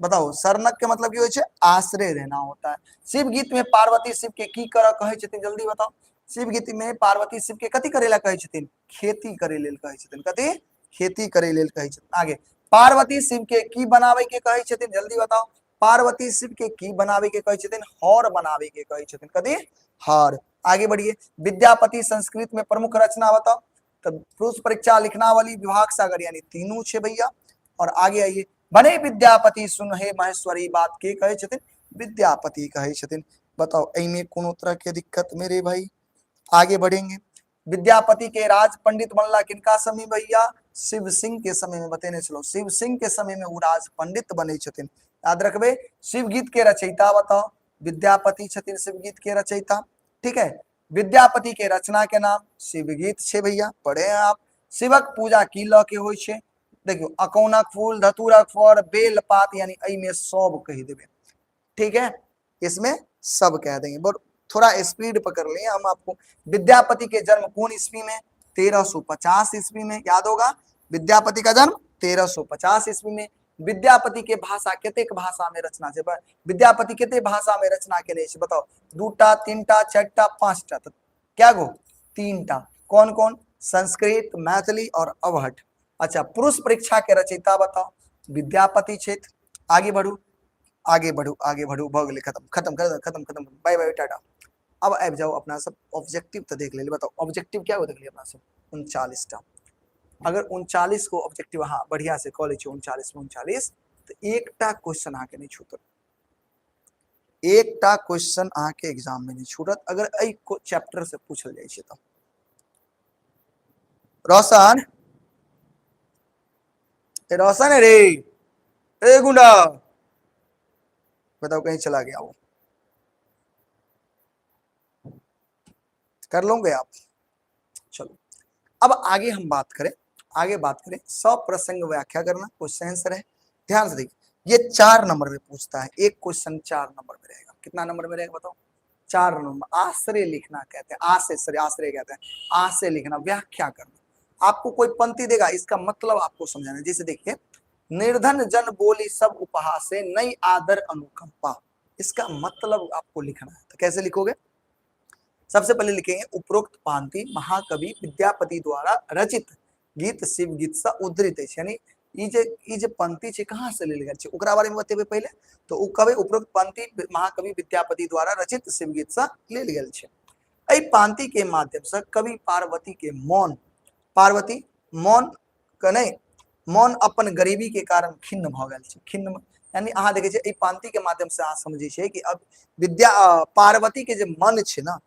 बताओ शरणक के मतलब की होय छे? आश्रय देना होता है। शिव गीत में पार्वती शिव के की कर कहे छथिन? जल्दी बताओ। शिव गीत में पार्वती शिव के कथी करे ला कहे छथिन? खेती करे लेल कहे छथिन। कथी? खेती करे लेल कहे छथिन। आगे, पार्वती शिव के की बनावे के कहे छथिन? जल्दी बताओ। पार्वती शिव के की बनावे के कहे छथिन? हर बनावे के कहे छथिन। कथी? हर। आगे बढ़िए। विद्यापति संस्कृत में प्रमुख रचना बताओ। तो पुरुष परीक्षा, लिखनावली, विभाग सागर यानी तीनों छे भैया। और आगे आइए, बने विद्यापति सुन हे महेश्वरी बात के कहे छथिन? विद्यापति कहे छथिन। बताओ एमे कोनो तरह के दिक्कत मेरे भाई? आगे बढ़ेंगे। विद्यापति के राज पंडित बनला किनका समय भैया? शिव सिंह के समय में। बतेने चलो शिव सिंह के समय में वो राज पंडित बने छथिन। याद रखबे। शिव गीत के रचयिता बताओ? विद्यापति छथिन शिव गीत के रचयिता। ठीक है। विद्यापति के रचना के नाम शिव गीत छे भैया, पढ़े हैं आप। शिवक पूजा की ल के होय छे? देखियो अकौनक फूल, धतूरक फल, बेल पात, यानी अई में सब कह देबे। ठीक है, इसमें सब कह देंगे। बट थोड़ा स्पीड पकड़ लें हम आपको। विद्यापति के जन्म कौन ईस्वी में? 1350 ईस्वी में। याद होगा, विद्यापति का जन्म 1350 ईस्वी में। विद्यापति के भाषा केतेक भाषा में रचना छे? विद्यापति केते भाषा में रचना केले छे? बताओ। 2टा, 3टा, 4टा, 5टा? तो क्या गो? 3टा। कौन कौन? संस्कृत, मैथिली और अवहट। अच्छा, पुरुष परीक्षा के रचयिता बताओ? विद्यापति क्षेत्र। आगे बढ़ू, आगे बढ़ू, आगे बढ़ू। भग ले, खत्म खत्म कर, खत्म खत्म, बाय बाय टाटा। अब आब जाओ अपना सब ऑब्जेक्टिव तो देख ले। बताओ ऑब्जेक्टिव क्या हो देख लिया अपना सब? 39टा। अगर 39 को ऑब्जेक्टिव हाँ बढ़िया से कॉलेज 39 में 39, तो एकटा क्वेश्चन आके नहीं छूटत। एकटा क्वेश्चन आके एग्जाम में नहीं छूटत अगर एई को चैप्टर से पूछल जाय छे तो। रोशन, रोशन है रे, ए गुंडा, बताओ कहीं चला गया वो? कर लोगे आप? चलो अब आगे हम बात करें। आगे बात करें सब प्रसंग व्याख्या करना, क्वेश्चन आंसर है। ध्यान से देखिए, ये 4 नंबर में पूछता है। एक क्वेश्चन 4 नंबर में रहेगा। कितना नंबर में रहेगा बताओ? 4 नंबर। आश्रय लिखना कहते हैं, आश्रय, आश्रय कहते हैं, आश्रय लिखना, व्याख्या करना। आपको कोई पंक्ति देगा, इसका मतलब आपको समझाना है। जैसे देखिए, निर्धन जन बोली सब उपहास से, नई आदर अनुकंपा। इसका मतलब आपको लिखना है। तो कैसे लिखोगे? सबसे पहले लिखेंगे उपरोक्त पांति महाकवि विद्यापति द्वारा रचित गीत शिव गीत सा उद्धृत है। यानी ई जे पंक्ति छे कहां से लेल गेल छे ओकरा बारे में बतेबे पहले। तो उ कवि उपरोक्त पंक्ति महाकवि विद्यापति द्वारा रचित शिव गीत सा लेल गेल छे। एई पांति के माध्यम से कवि पार्वती के मौन, पार्वती मौन के नहीं, मौन अपन गरीबी के कारण खिन्न भ गेल छे। खिन्न यानी अहाँ देखे छे एई पांति के माध्यम से अहाँ समझे छे कि अब विद्या पार्वती के जे मन छे ना,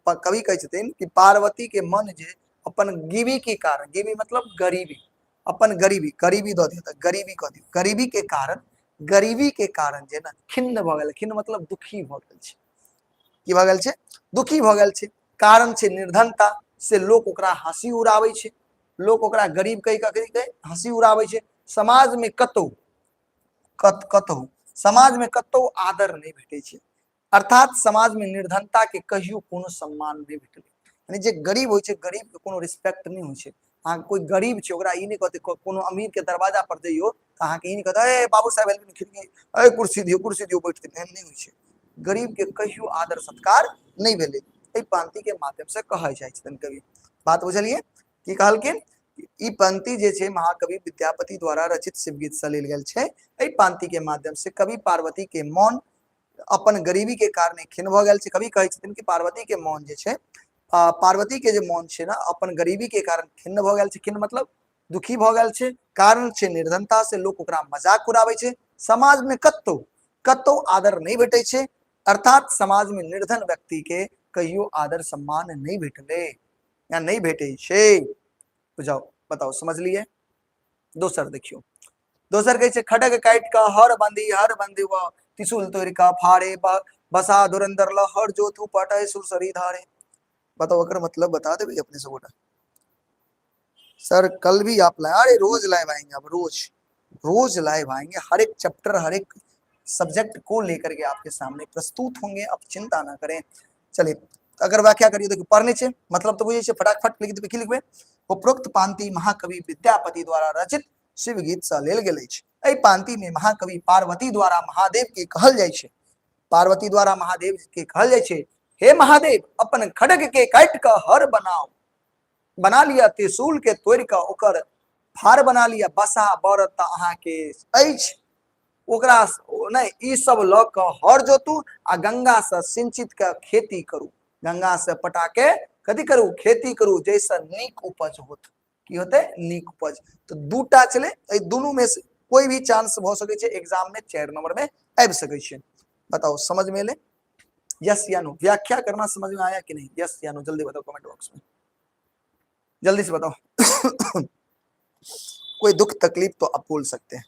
कवि कहे छथिन कि पार्वती के मन जे अपन गिवी के कारण, गिवी मतलब गरीबी, अपन गरीबी, गरीबी दो दियो, गरीबी कह दियो, गरीबी के कारण जे ना खिन्न भ गेल। खिन्न मतलब दुखी भ गेल छे। की भ गेल छे? दुखी भ गेल छे। कारण छे निर्धनता से लोग ओकरा हंसी उड़ावे छे। लोग ओकरा गरीब कहि के हंसी उड़ावे छे। समाज में कतौ कतौ समाज में कतौ आदर नहीं भेटे छे। अर्थात समाज में निर्धनता के कहियो कोनो सम्मान नहीं भेटले। यानी जे गरीब होय छे, गरीब के कोनो रिस्पेक्ट नहीं होय छे। अहाँ कोई गरीब छे ओकरा ई नहीं कहते, कोनो अमीर के दरवाजा पर जइयो त अहाँ के ई नहीं कहते ए बाबू साहब एलखिन खिड़की, ए कुर्सी दियो बैठते, एहन नहीं होय छे। गरीब के कहियो आदर सत्कार नहीं भेले। एई पंक्ति के माध्यम से कहै जाय छथिन कवि। बात बुझलिए? की कहलखिन? ई पंक्ति जे छे महाकवि विद्यापति द्वारा रचित शिव गीत से लेल गेल छे। एई पंक्ति के माध्यम से कवि पार्वती के मौन अपन गरीबी के कारण खिन्न भ गेल छे। कवि कहे छथिन कि पार्वती के मौन जे छे, पार्वती के जे मौन छे ना अपन गरीबी के कारण खिन्न भ गेल छे। खिन्न मतलब दुखी भ गेल छे। कारण छे निर्धनता से लोग ओकरा मजाक उड़ावे छे। समाज में कतौ कतौ आदर नहीं भेटे छे। अर्थात समाज में निर्धन व्यक्ति के कहियो आदर सम्मान नहीं भेटले या नहीं भेटे छे। बुझाओ, बताओ समझ लिए? दोसर देखियो, दोसर कहे छे खड़ग काट का हर बंदी व त्रिशूल तोड़ का फाड़े, बसा धुरंधर ल हर जोतु पटाए सुरसरी धारे। बताओ अगर मतलब बता दे भाई अपने से गोटा। सर कल भी आप लाए, अरे रोज लाइव आएंगे, अब रोज लाइव आएंगे। हर एक चैप्टर, हर एक सब्जेक्ट को लेकर के आपके सामने प्रस्तुत होंगे। आप चिंता ना करें। चलिए अगर व्याख्या करिए, देखिए पढ़ने से मतलब तो बुझे फटाफट लिख लिखबे। उपरोक्त पांति महाकवि विद्यापति द्वारा रचित शिव गीत सा लेल गेल अछि। एहि पांति में महाकवि पार्वती द्वारा महादेव के कहल जाय छे। पार्वती द्वारा महादेव के कहल जाय छे, हे महादेव अपन खड़ग के काट के हर बनाओ, बना लिया त्रिशूल के तोड़ के ओकर फार बना लिया। बसा बरत अहाँ के अछि, ओकरा नहीं ई सब ल के हर जोतू आ गंगा से सिंचित के खेती करू। गंगा से पटा के कथी करू? खेती करू, जैसे नीक उपज होत। की होते? नीक उपज। तो दूटा चले, दोनों में से कोई भी चांस भ सके छे एग्जाम में 4 नंबर में आबि सके छे। बताओ समझ में ले, यस या नो? व्याख्या करना समझ में आया कि नहीं? यस या नो जल्दी बताओ कमेंट बॉक्स में, जल्दी से बताओ। कोई दुख तकलीफ तो आप बोल सकते हैं,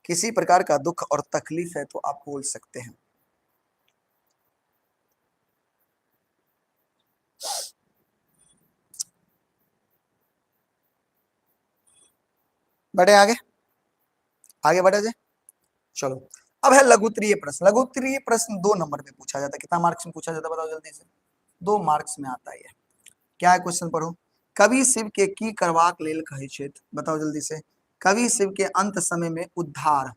किसी प्रकार का दुख और तकलीफ है तो आप बोल सकते हैं। बढ़े आगे, आगे बढ़े जाए, चलो। अब है लघुत्तरीय प्रश्न। लघुत्तरीय प्रश्न 2 नंबर में पूछा जाता है। कितना मार्क्स में पूछा जाता है बताओ जल्दी से? 2 मार्क्स में आता है। क्या है क्वेश्चन पढ़ो। कवि शिव के की करवाक लेल कहै छथि? बताओ जल्दी से। कवि शिव के अंत समय में उद्धार,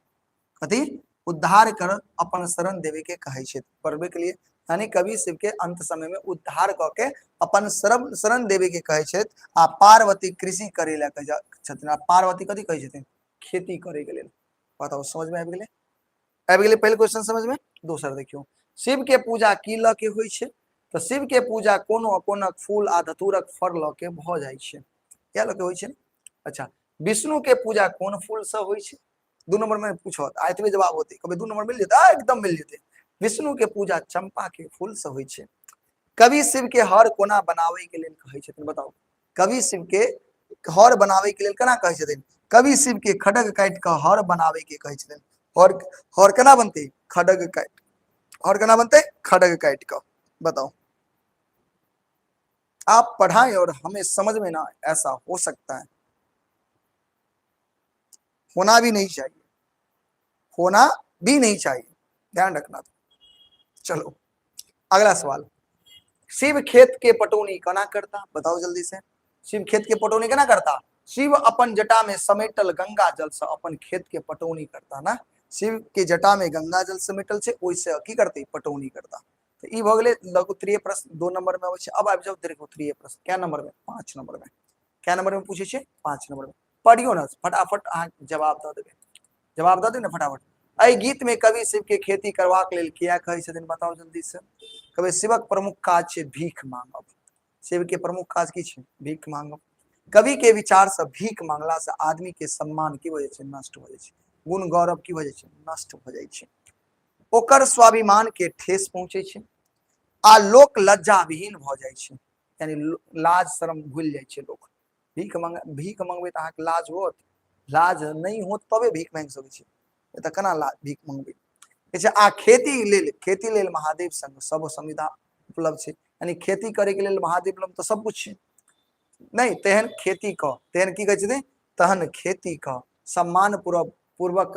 कथी? उद्धार कर अपन शरण देवे के कहै छथि, पढ़वे के लिए। यानी कवि शिव के अंत समय में उद्धार क के अपन शरण देवे के कहै छथि। आ पार्वती कृषि करे ला कहै छथिन। आ पार्वती कथी कहै छथिन? खेती करे के लेल। बताओ समझ में आबि गेलै? आबि गेलै पहले क्वेश्चन समझ में। दोसर देखियो, शिव के पूजा की ल के होइ छै? तो शिव के पूजा कोनो कोनक फूल आ धतूरक फर ल के भ जाइ छै। क्या ल के होइ छै? अच्छा, विष्णु के पूजा कोन फूल से होइ छै? 2 नंबर में पूछो, आयतबे जवाब होते, कभी 2 नंबर मिल जेतै, एकदम मिल जेतै। विष्णु के पूजा चंपा के फूल से होइ छै। कवि शिव के हर कोना बनावे के लेल कहै छथिन? बताओ, कवि शिव के हर बनावे के लेल केना कहै छथिन? कवि शिव के खड्ग काट के हर बनावे के कहै छथिन। हर केना बनते? खड्ग काट, हर केना बनते? खड्ग काट के। बताओ, आप पढ़ाएं और हमें समझ में ना आए, ऐसा हो सकता है, होना भी नहीं चाहिए, होना भी नहीं चाहिए, ध्यान रखना। चलो अगला सवाल, शिव खेत के पटौनी केना करता? बताओ जल्दी से। शिव खेत के पटौनी केना करता? शिव अपन जटा में समेटल गंगा जल से अपन खेत के पटौनी करता ना। शिव के जटा में गंगा जल समेटल छै, ओइसे की करते? पटौनी करता। तो ई भ गेलै लघुत्तरीय प्रश्न 2 नंबर में आबै छै। अब आबि जाओ दीर्घोत्तरीय प्रश्न। क्या नंबर में? 5 नंबर में। क्या नंबर में पूछे छै? 5 नंबर में। पढ़ियो ना फटाफट, अहाँ जवाब दऽ देबै, जवाब दऽ दे ना फटाफट। एहि गीत में कवि शिव के खेती करबाक लेल किया कहै छथिन? बताओ जल्दी से। कवि शिवक प्रमुख काज छै भीख मांगब। शिव के प्रमुख काज की छै? भीख मांगब। कवि के विचार से भीख मांगला से आदमी के सम्मान की हो जाइ छै? नष्ट हो जाइ छै। गुण गौरव की हो जाइ छै? नष्ट हो जाइ छै। ओकर स्वाभिमान के ठेस पहुंचे छै आ लोक लज्जा विहीन भ जाइ छै। यानी लाज शरम भूल जाइ छै लोक। भीख मंगबै तऽ अहाँके लाज होत? लाज नहीं होत तबे भीख मांगि सकै छी, तऽ केना भीख मंगबै? आ खेती लेल महादेव संग सब सुविधा उपलब्ध छै। यानी खेती करे के लेल महादेव लग तो सब कुछ छै। नहीं तेहन खेती क, तेहन की कहै छथिन? तहन खेती क सम्मान पूर्वक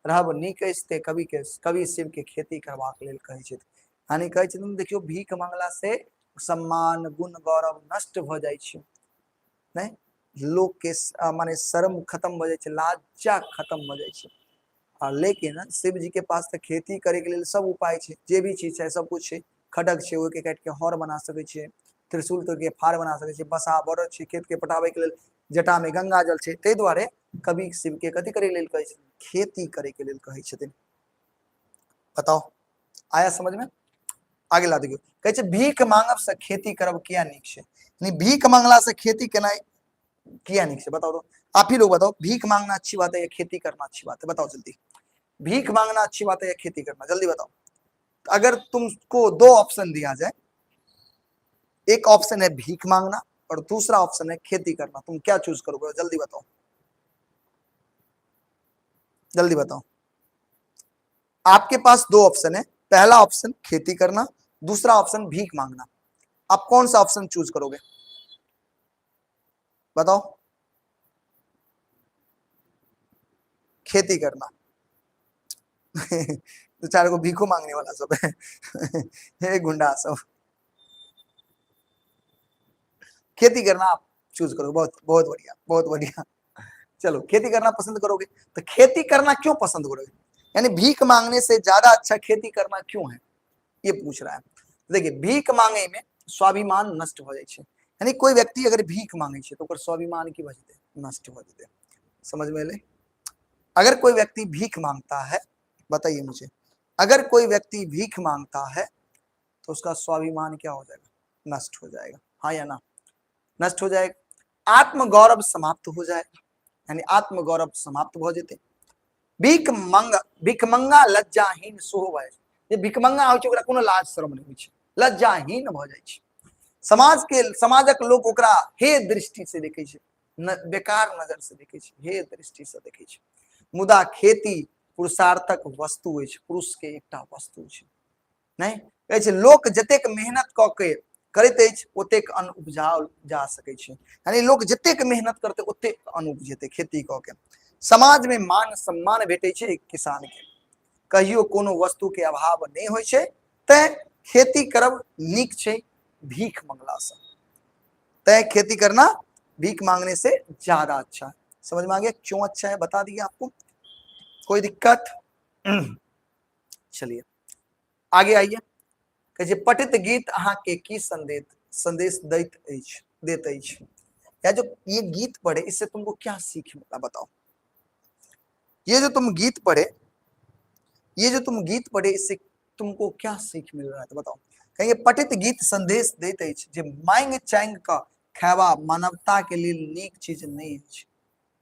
रहब नीक अछि। कवि शिव के खेती करबाक लेल कहै छथि। यानी कहै छथिन देखियो भीख मांगला से सम्मान गुण गौरव नष्ट भ जाइ छै। नहीं लोग के माने शर्म खत्म भ जाइ छै, लाजा खत्म भ जाइ छै। लेकिन शिव जी के पास तो खेती करे के लेल सब उपाय छै, जे भी चीज है सब कुछ छै। खड्ग छै, ओहि के काट के हर बना सकै छियै। त्रिशूल तोड़ के फार बना सकै छियै। बसा बरद छै, खेत के पटाबे के लेल जटा में गंगा जल छै। ताहि दुआरे कवि शिव के कथी करे लेल कहै छथिन? खेती करे के लेल कहै छथिन। बताओ आया समझ में? आगे ला देखियो, कहै छै भीख मांगब से खेती करब किया नीक छै? यानी भीख मांगला से खेती केनाइ किया नीक छै? बताओ तो, आप ही लोग बताओ, भीख मांगना अच्छी बात है या खेती करना अच्छी बात है? बताओ जल्दी। भीख मांगना अच्छी बात है या खेती करना? जल्दी बताओ। अगर तुमको 2 ऑप्शन दिया जाए, एक ऑप्शन है भीख मांगना और दूसरा ऑप्शन है खेती करना, तुम क्या चूज करोगे? जल्दी बताओ, जल्दी बताओ। आपके पास 2 ऑप्शन है, पहला ऑप्शन खेती करना, दूसरा ऑप्शन भीख मांगना। आप कौन सा ऑप्शन चूज करोगे? बताओ। खेती करना। बेचारे को भीखो मांगने वाला सब है। हे गुंडा सब। खेती करना आप चूज करोगे, बहुत बहुत बढ़िया, बहुत बढ़िया। चलो खेती करना पसंद करोगे, तो खेती करना क्यों पसंद करोगे? यानी भीख मांगने से ज्यादा अच्छा खेती करना क्यों है, ये पूछ रहा है। देखिए भीख मांगे में स्वाभिमान नष्ट हो जाए छै। यानी कोई व्यक्ति अगर भीख मांगे छै तो ओकर स्वाभिमान की वजह नष्ट हो जेते। समझ में ले? अगर कोई व्यक्ति भीख मांगता है, बताइए मुझे, अगर कोई व्यक्ति भीख मांगता है तो उसका स्वाभिमान क्या हो जाएगा? नष्ट हो जाएगा। हाँ या ना? नष्ट हो जाएगा। आत्मगौरव समाप्त हो जाएगा। यानी आत्मगौरव समाप्त हो जेते। भिखमंगा लज्जाहीन सेहो भऽ जाइ छै। जे भिखमंगा होइ छै ओकरा कोनो लाज शरम नहि होइ छै, लज्जाहीन भऽ जाइ छै। समाजक लोक ओकरा हे दृष्टि से देखै छै, बेकार नजर से देखै छै, हे दृष्टि से देखै छै। मुदा खेती पुरुषार्थक वस्तु होइ छै, पुरुष के एकटा वस्तु छै। नहीं कहै छै लोक जतेक मेहनत कऽ के करैत अछि ओतेक अन्न उपजाओल जा सकै छै। यानी लोक जतेक मेहनत करतै ओतेक अन्न उपजेतै खेती कऽ के। समाज में मान सम्मान भेटै छै किसान के, कहियो कोनो वस्तु के अभाव नहीं होइ छै, तैं खेती करब नीक छै भीख मंगला से। तय खेती करना भीख मांगने से ज्यादा अच्छा है। समझ में आ गया क्यों अच्छा है, बता दिया आपको, कोई दिक्कत? चलिए आगे आइए। कहे छै पठित गीत अहाँ के की संदेश देत अछि? या जो ये गीत पढ़े इससे तुमको क्या सीख मिला बताओ? ये जो तुम गीत पढ़े इससे तुमको क्या सीख मिल रहा है तो बताओ? कहेंगे पठित गीत संदेश देत अछि जे मांग चांग का खावा मानवता के लिए नीक चीज नहीं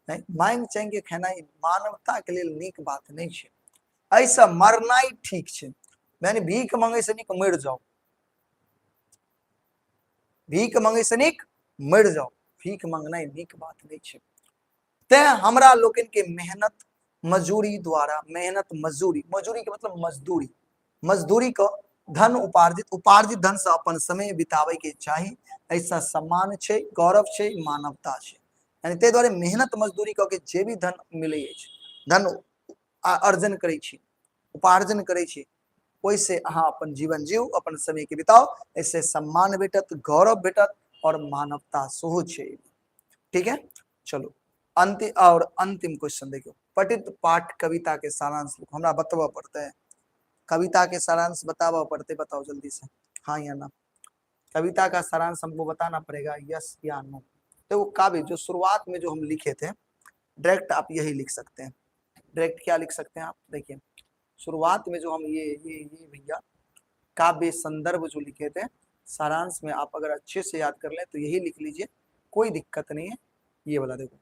है। मांग चांग के खेनाई मानवता के लिए नीक बात नहीं है। ऐसा मरनाई ठीक है, यानी भीख मांगे से नीक मर जाओ, भीख मांगे से नीक मर जाओ, भीख मांगनाई नीक बात नहीं है। तैं हमरा लोकन के मेहनत मजूरी द्वारा, मेहनत मजूरी के मतलब मजदूरी, मजदूरी का धन उपार्जित धन से अपन समय बितावे के चाही। ऐसा सम्मान छै, गौरव छै, मानवता छै। यानी ते द्वारे मेहनत मजदूरी कऽ के जे भी धन मिले अछि, धन अर्जन करे छी, उपार्जन करे छी, ओइसे अहाँ अपन जीवन जीव, अपन समय के बिताओ, ऐसे सम्मान भेटत, गौरव भेटत और मानवता सेहो छै। ठीक है, चलो अंतिम क्वेश्चन देखियो। पठित पाठ कविता के सारांश लिखो, हमरा बतबा पड़ता है कविता के सारांश बतावा पड़ते, बताओ जल्दी से, हाँ या ना। कविता का सारांश हमको बताना पड़ेगा, यस या नो। तो वो काव्य जो शुरुआत में जो हम लिखे थे, डायरेक्ट आप यही लिख सकते हैं। डायरेक्ट क्या लिख सकते हैं आप, देखिए शुरुआत में जो हम ये भैया काव्य संदर्भ जो लिखे थे, सारांश में आप अगर अच्छे से याद कर लें तो यही लिख लीजिए, कोई दिक्कत नहीं है। ये वाला देखो,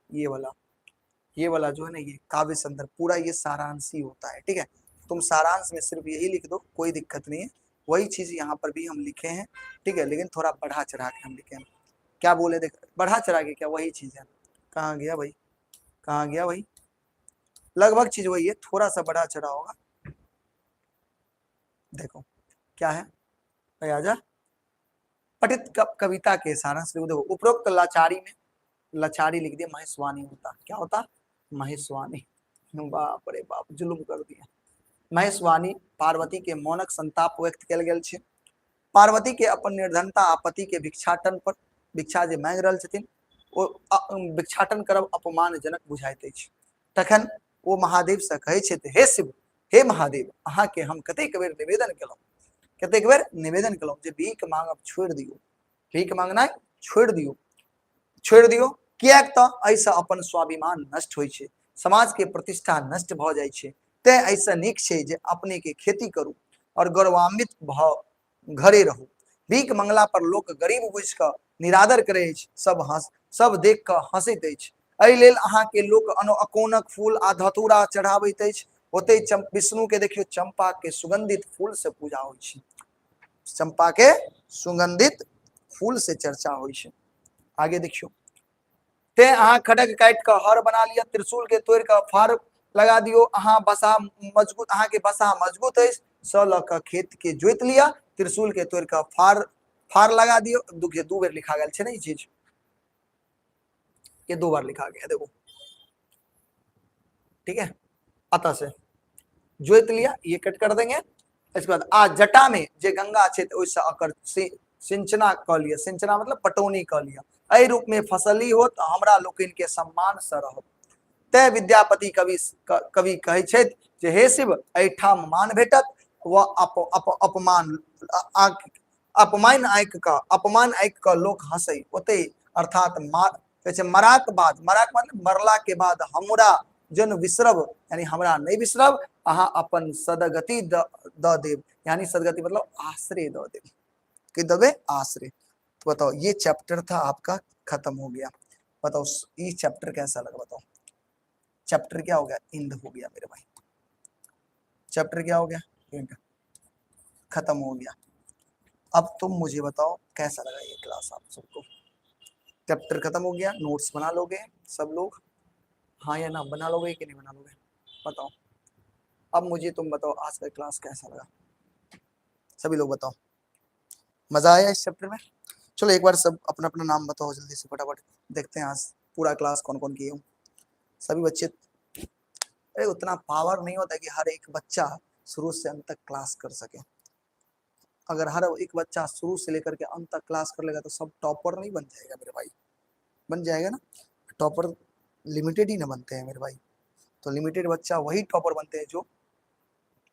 ये वाला जो है ना, ये काव्य संदर्भ पूरा ये सारांश ही होता है। ठीक है, तुम सारांश में सिर्फ यही लिख दो, कोई दिक्कत नहीं है। वही चीज यहाँ पर भी हम लिखे हैं, ठीक है, लेकिन थोड़ा बढ़ा चढ़ा के हम लिखे हैं। क्या बोले, देख बढ़ा चढ़ा के, क्या वही चीज है? कहाँ गया भाई, कहाँ गया भाई? लगभग चीज वही है, थोड़ा सा बढ़ा चढ़ा होगा। देखो क्या है भाई, आजा। पठित कविता के सारांश देखो, उपरोक्त लाचारी में लाचारी लिख दिया, महेशवाणी होता, क्या होता? महेशवाणी। बाप रे बाप, जुलुम कर दिया। महेशवाणी पार्वती के मौनक संताप व्यक्त कल गेल छै। पार्वती के अपन निर्धनता आ पति के भिक्षाटन पर, भिक्षा जे मांग रहल छथिन ओ भिक्षाटन करब अपमानजनक बुझाइत अछि। तखन ओ महादेव से कहै छथि, हे शिव, हे महादेव, अहाँ के हम कतेक बेर निवेदन केलहुँ, कतेक बेर निवेदन केलहुँ जे भीख मांगब छोड़ि दियौ, भीख मांगनाइ छोड़ि दियौ, किएक तऽ एहिसँ अपन स्वाभिमान नष्ट होइ छै, समाज के प्रतिष्ठा नष्ट भऽ जाइ छै। तैं ऐसा नीक छै जे अपने के खेती करू और गौरवान्वित भाव घरे रहू। भीख मंगला पर लोक गरीब बुझि कऽ निरादर करे अछि, सब देख कऽ हंसैत अछि। एहि लेल अहाँ के लोक अकोनक फूल आ धतूरा चढ़ाबैत अछि। ओते विष्णु के देखियो चंपा के सुगंधित फूल से पूजा होइ छै, चंपा के सुगंधित फूल से चर्चा होइ छै। आगे देखियो, ते अहाँ खड़ग काटि कऽ हर बना लिया, त्रिशूल के तोड़ि कऽ फार लगा दियो, अहाँ के बसा मजबूत अछि, स ल कऽ खेत के जोति लिया, त्रिशूल के तोड़ि कऽ फार लगा दियो। दू बेर लिखा गया है ना ये चीज, ये 2 बार लिखा गया, देखो ठीक है। अतः से जोत लिया, ये कट कर देंगे। इसके बाद आ जटा में जे गंगा छै ओइसे अकर सिंचना क लिया, सिंचना मतलब पटौनी क लिया, एहि रूप में फसली हो तो हमरा लोकनि के सम्मान से रहब। तै विद्यापति कवि कहै छथि जे हे शिव, एहिठाम मान भेटत व अपमान आँखि का लोक हंसै, ओते अर्थात मराक बाद, मराक मतलब मरला के बाद हमरा जन विसरब, यानी हमरा नहीं विसरब, अहाँ अपन सदगति द देव, यानी सदगति मतलब आश्रय द देव, कि दबे आश्रय। तो बताओ ये चैप्टर था आपका, खत्म हो गया। बताओ ये चैप्टर कैसा लगा, बताओ। चैप्टर क्या हो गया, इंड हो गया मेरे भाई। चैप्टर क्या हो गया, इंड, खत्म हो गया। अब तुम मुझे बताओ कैसा लगा ये क्लास आप सबको। चैप्टर खत्म हो गया, नोट्स बना लोगे सब लोग, हाँ या ना, बना लोगे कि नहीं बना लोगे, बताओ। अब मुझे तुम बताओ आज का क्लास कैसा लगा, सभी लोग बताओ। मजा आया इस चैप्टर में? चलो एक बार सब अपना अपना नाम बताओ जल्दी से फटाफट, देखते हैं आज पूरा क्लास कौन कौन किए हो। सभी बच्चे, अरे उतना पावर नहीं होता कि हर एक बच्चा शुरू से अंत तक क्लास कर सके। अगर हर एक बच्चा शुरू से लेकर के अंत तक क्लास कर लेगा तो सब टॉपर नहीं बन जाएगा मेरे भाई, बन जाएगा ना। टॉपर लिमिटेड ही ना बनते हैं मेरे भाई, तो लिमिटेड बच्चा वही टॉपर बनते हैं जो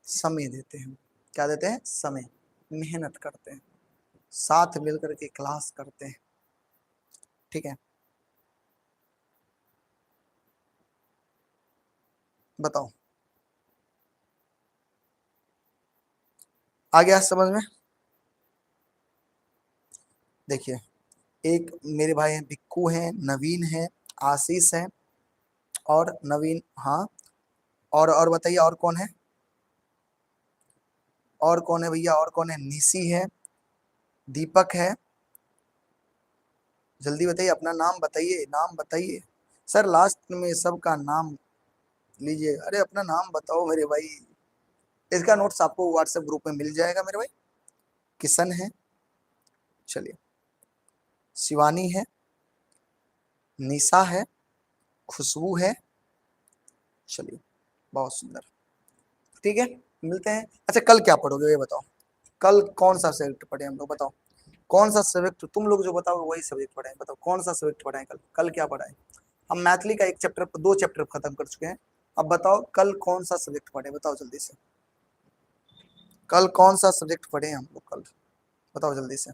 समय देते हैं। क्या देते हैं, समय, मेहनत करते हैं, साथ मिलकर के क्लास करते हैं, ठीक है। बताओ, आ गया समझ में? देखिए, एक मेरे भाई हैं, बिक्कू हैं, नवीन है, आशीष है, और नवीन, हाँ, और बताइए और कौन है, और कौन है भैया, और कौन है, निशी है, दीपक है, जल्दी बताइए अपना नाम बताइए, नाम बताइए। सर लास्ट में सबका नाम लीजिए, अरे अपना नाम बताओ मेरे भाई। इसका नोट्स आपको व्हाट्सएप ग्रुप में मिल जाएगा मेरे भाई। किशन है, चलिए, शिवानी है, निशा है, खुशबू है, चलिए बहुत सुंदर, ठीक है। मिलते हैं, अच्छा कल क्या पढ़ोगे ये बताओ, कल कौन सा सब्जेक्ट पढ़े हम लोग, बताओ कौन सा सब्जेक्ट, तुम लोग जो बताओगे वही सब्जेक्ट पढ़ाएं, बताओ कौन सा सब्जेक्ट पढ़ाएं कल, कल क्या पढ़ाएं। हम मैथिली का एक चैप्टर, दो चैप्टर खत्म कर चुके हैं, अब बताओ कल कौन सा सब्जेक्ट पढ़े, बताओ जल्दी से, कल कौन सा सब्जेक्ट पढ़े हम लोग कल, बताओ जल्दी से।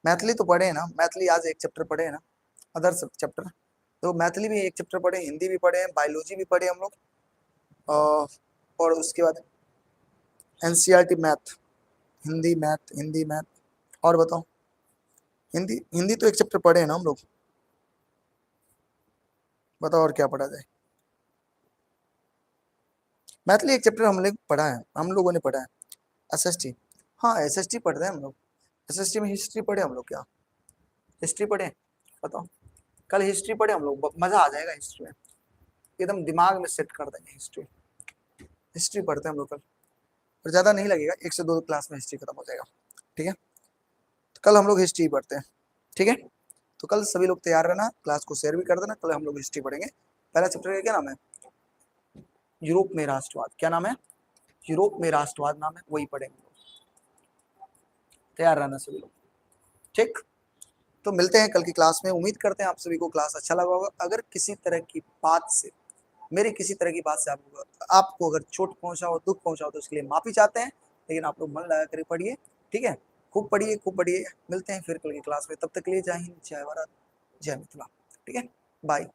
मैथिली तो पढ़े हैं ना, मैथिली आज एक चैप्टर पढ़े हैं ना, अदर सब चैप्टर, तो मैथिली भी एक चैप्टर पढ़े, हिंदी भी पढ़े हैं, बायोलॉजी भी पढ़े हम लोग, और उसके बाद NCERT math, Hindi math, Hindi math, और बताओ। हिंदी, हिंदी तो एक चैप्टर पढ़े हैं ना हम लोग, बताओ और क्या पढ़ा जाए। मैथिली एक चैप्टर हम लोग पढ़ा है, हम लोगों ने पढ़ा है, एसएसटी, हाँ एसएसटी पढ़ रहे हैं हम लोग, एसएसटी में हिस्ट्री पढ़े हम लोग क्या, हिस्ट्री पढ़े, बताओ। कल हिस्ट्री पढ़े हम लोग, मजा आ जाएगा हिस्ट्री में, एकदम दिमाग में सेट कर देंगे हिस्ट्री, हिस्ट्री पढ़ते हैं हम लोग कल, और ज्यादा नहीं लगेगा, 1 से 2 क्लास में हिस्ट्री खत्म हो जाएगा, ठीक है। तो कल हम लोग हिस्ट्री पढ़ते हैं, ठीक है। तो कल सभी लोग तैयार रहना, क्लास को शेयर भी कर देना, कल हम लोग हिस्ट्री पढ़ेंगे। पहला चैप्टर का क्या नाम है, यूरोप में राष्ट्रवाद, क्या नाम है, यूरोप में राष्ट्रवाद नाम है, वही पढ़ेंगे, तैयार रहना सभी लोग, ठीक। तो मिलते हैं कल की क्लास में, उम्मीद करते हैं आप सभी को क्लास अच्छा लगा होगा। अगर किसी तरह की बात से, मेरी किसी तरह की बात से आपको अगर चोट पहुंचा हो, दुख पहुंचा हो, तो उसके लिए माफी चाहते हैं, लेकिन आप लोग मन लगा कर पढ़िए, ठीक है, खूब पढ़िए खूब पढ़िए। मिलते हैं फिर कल की क्लास में, तब तक के लिए जय हिंद, जय भारत, जय मिथिला, ठीक है, बाय।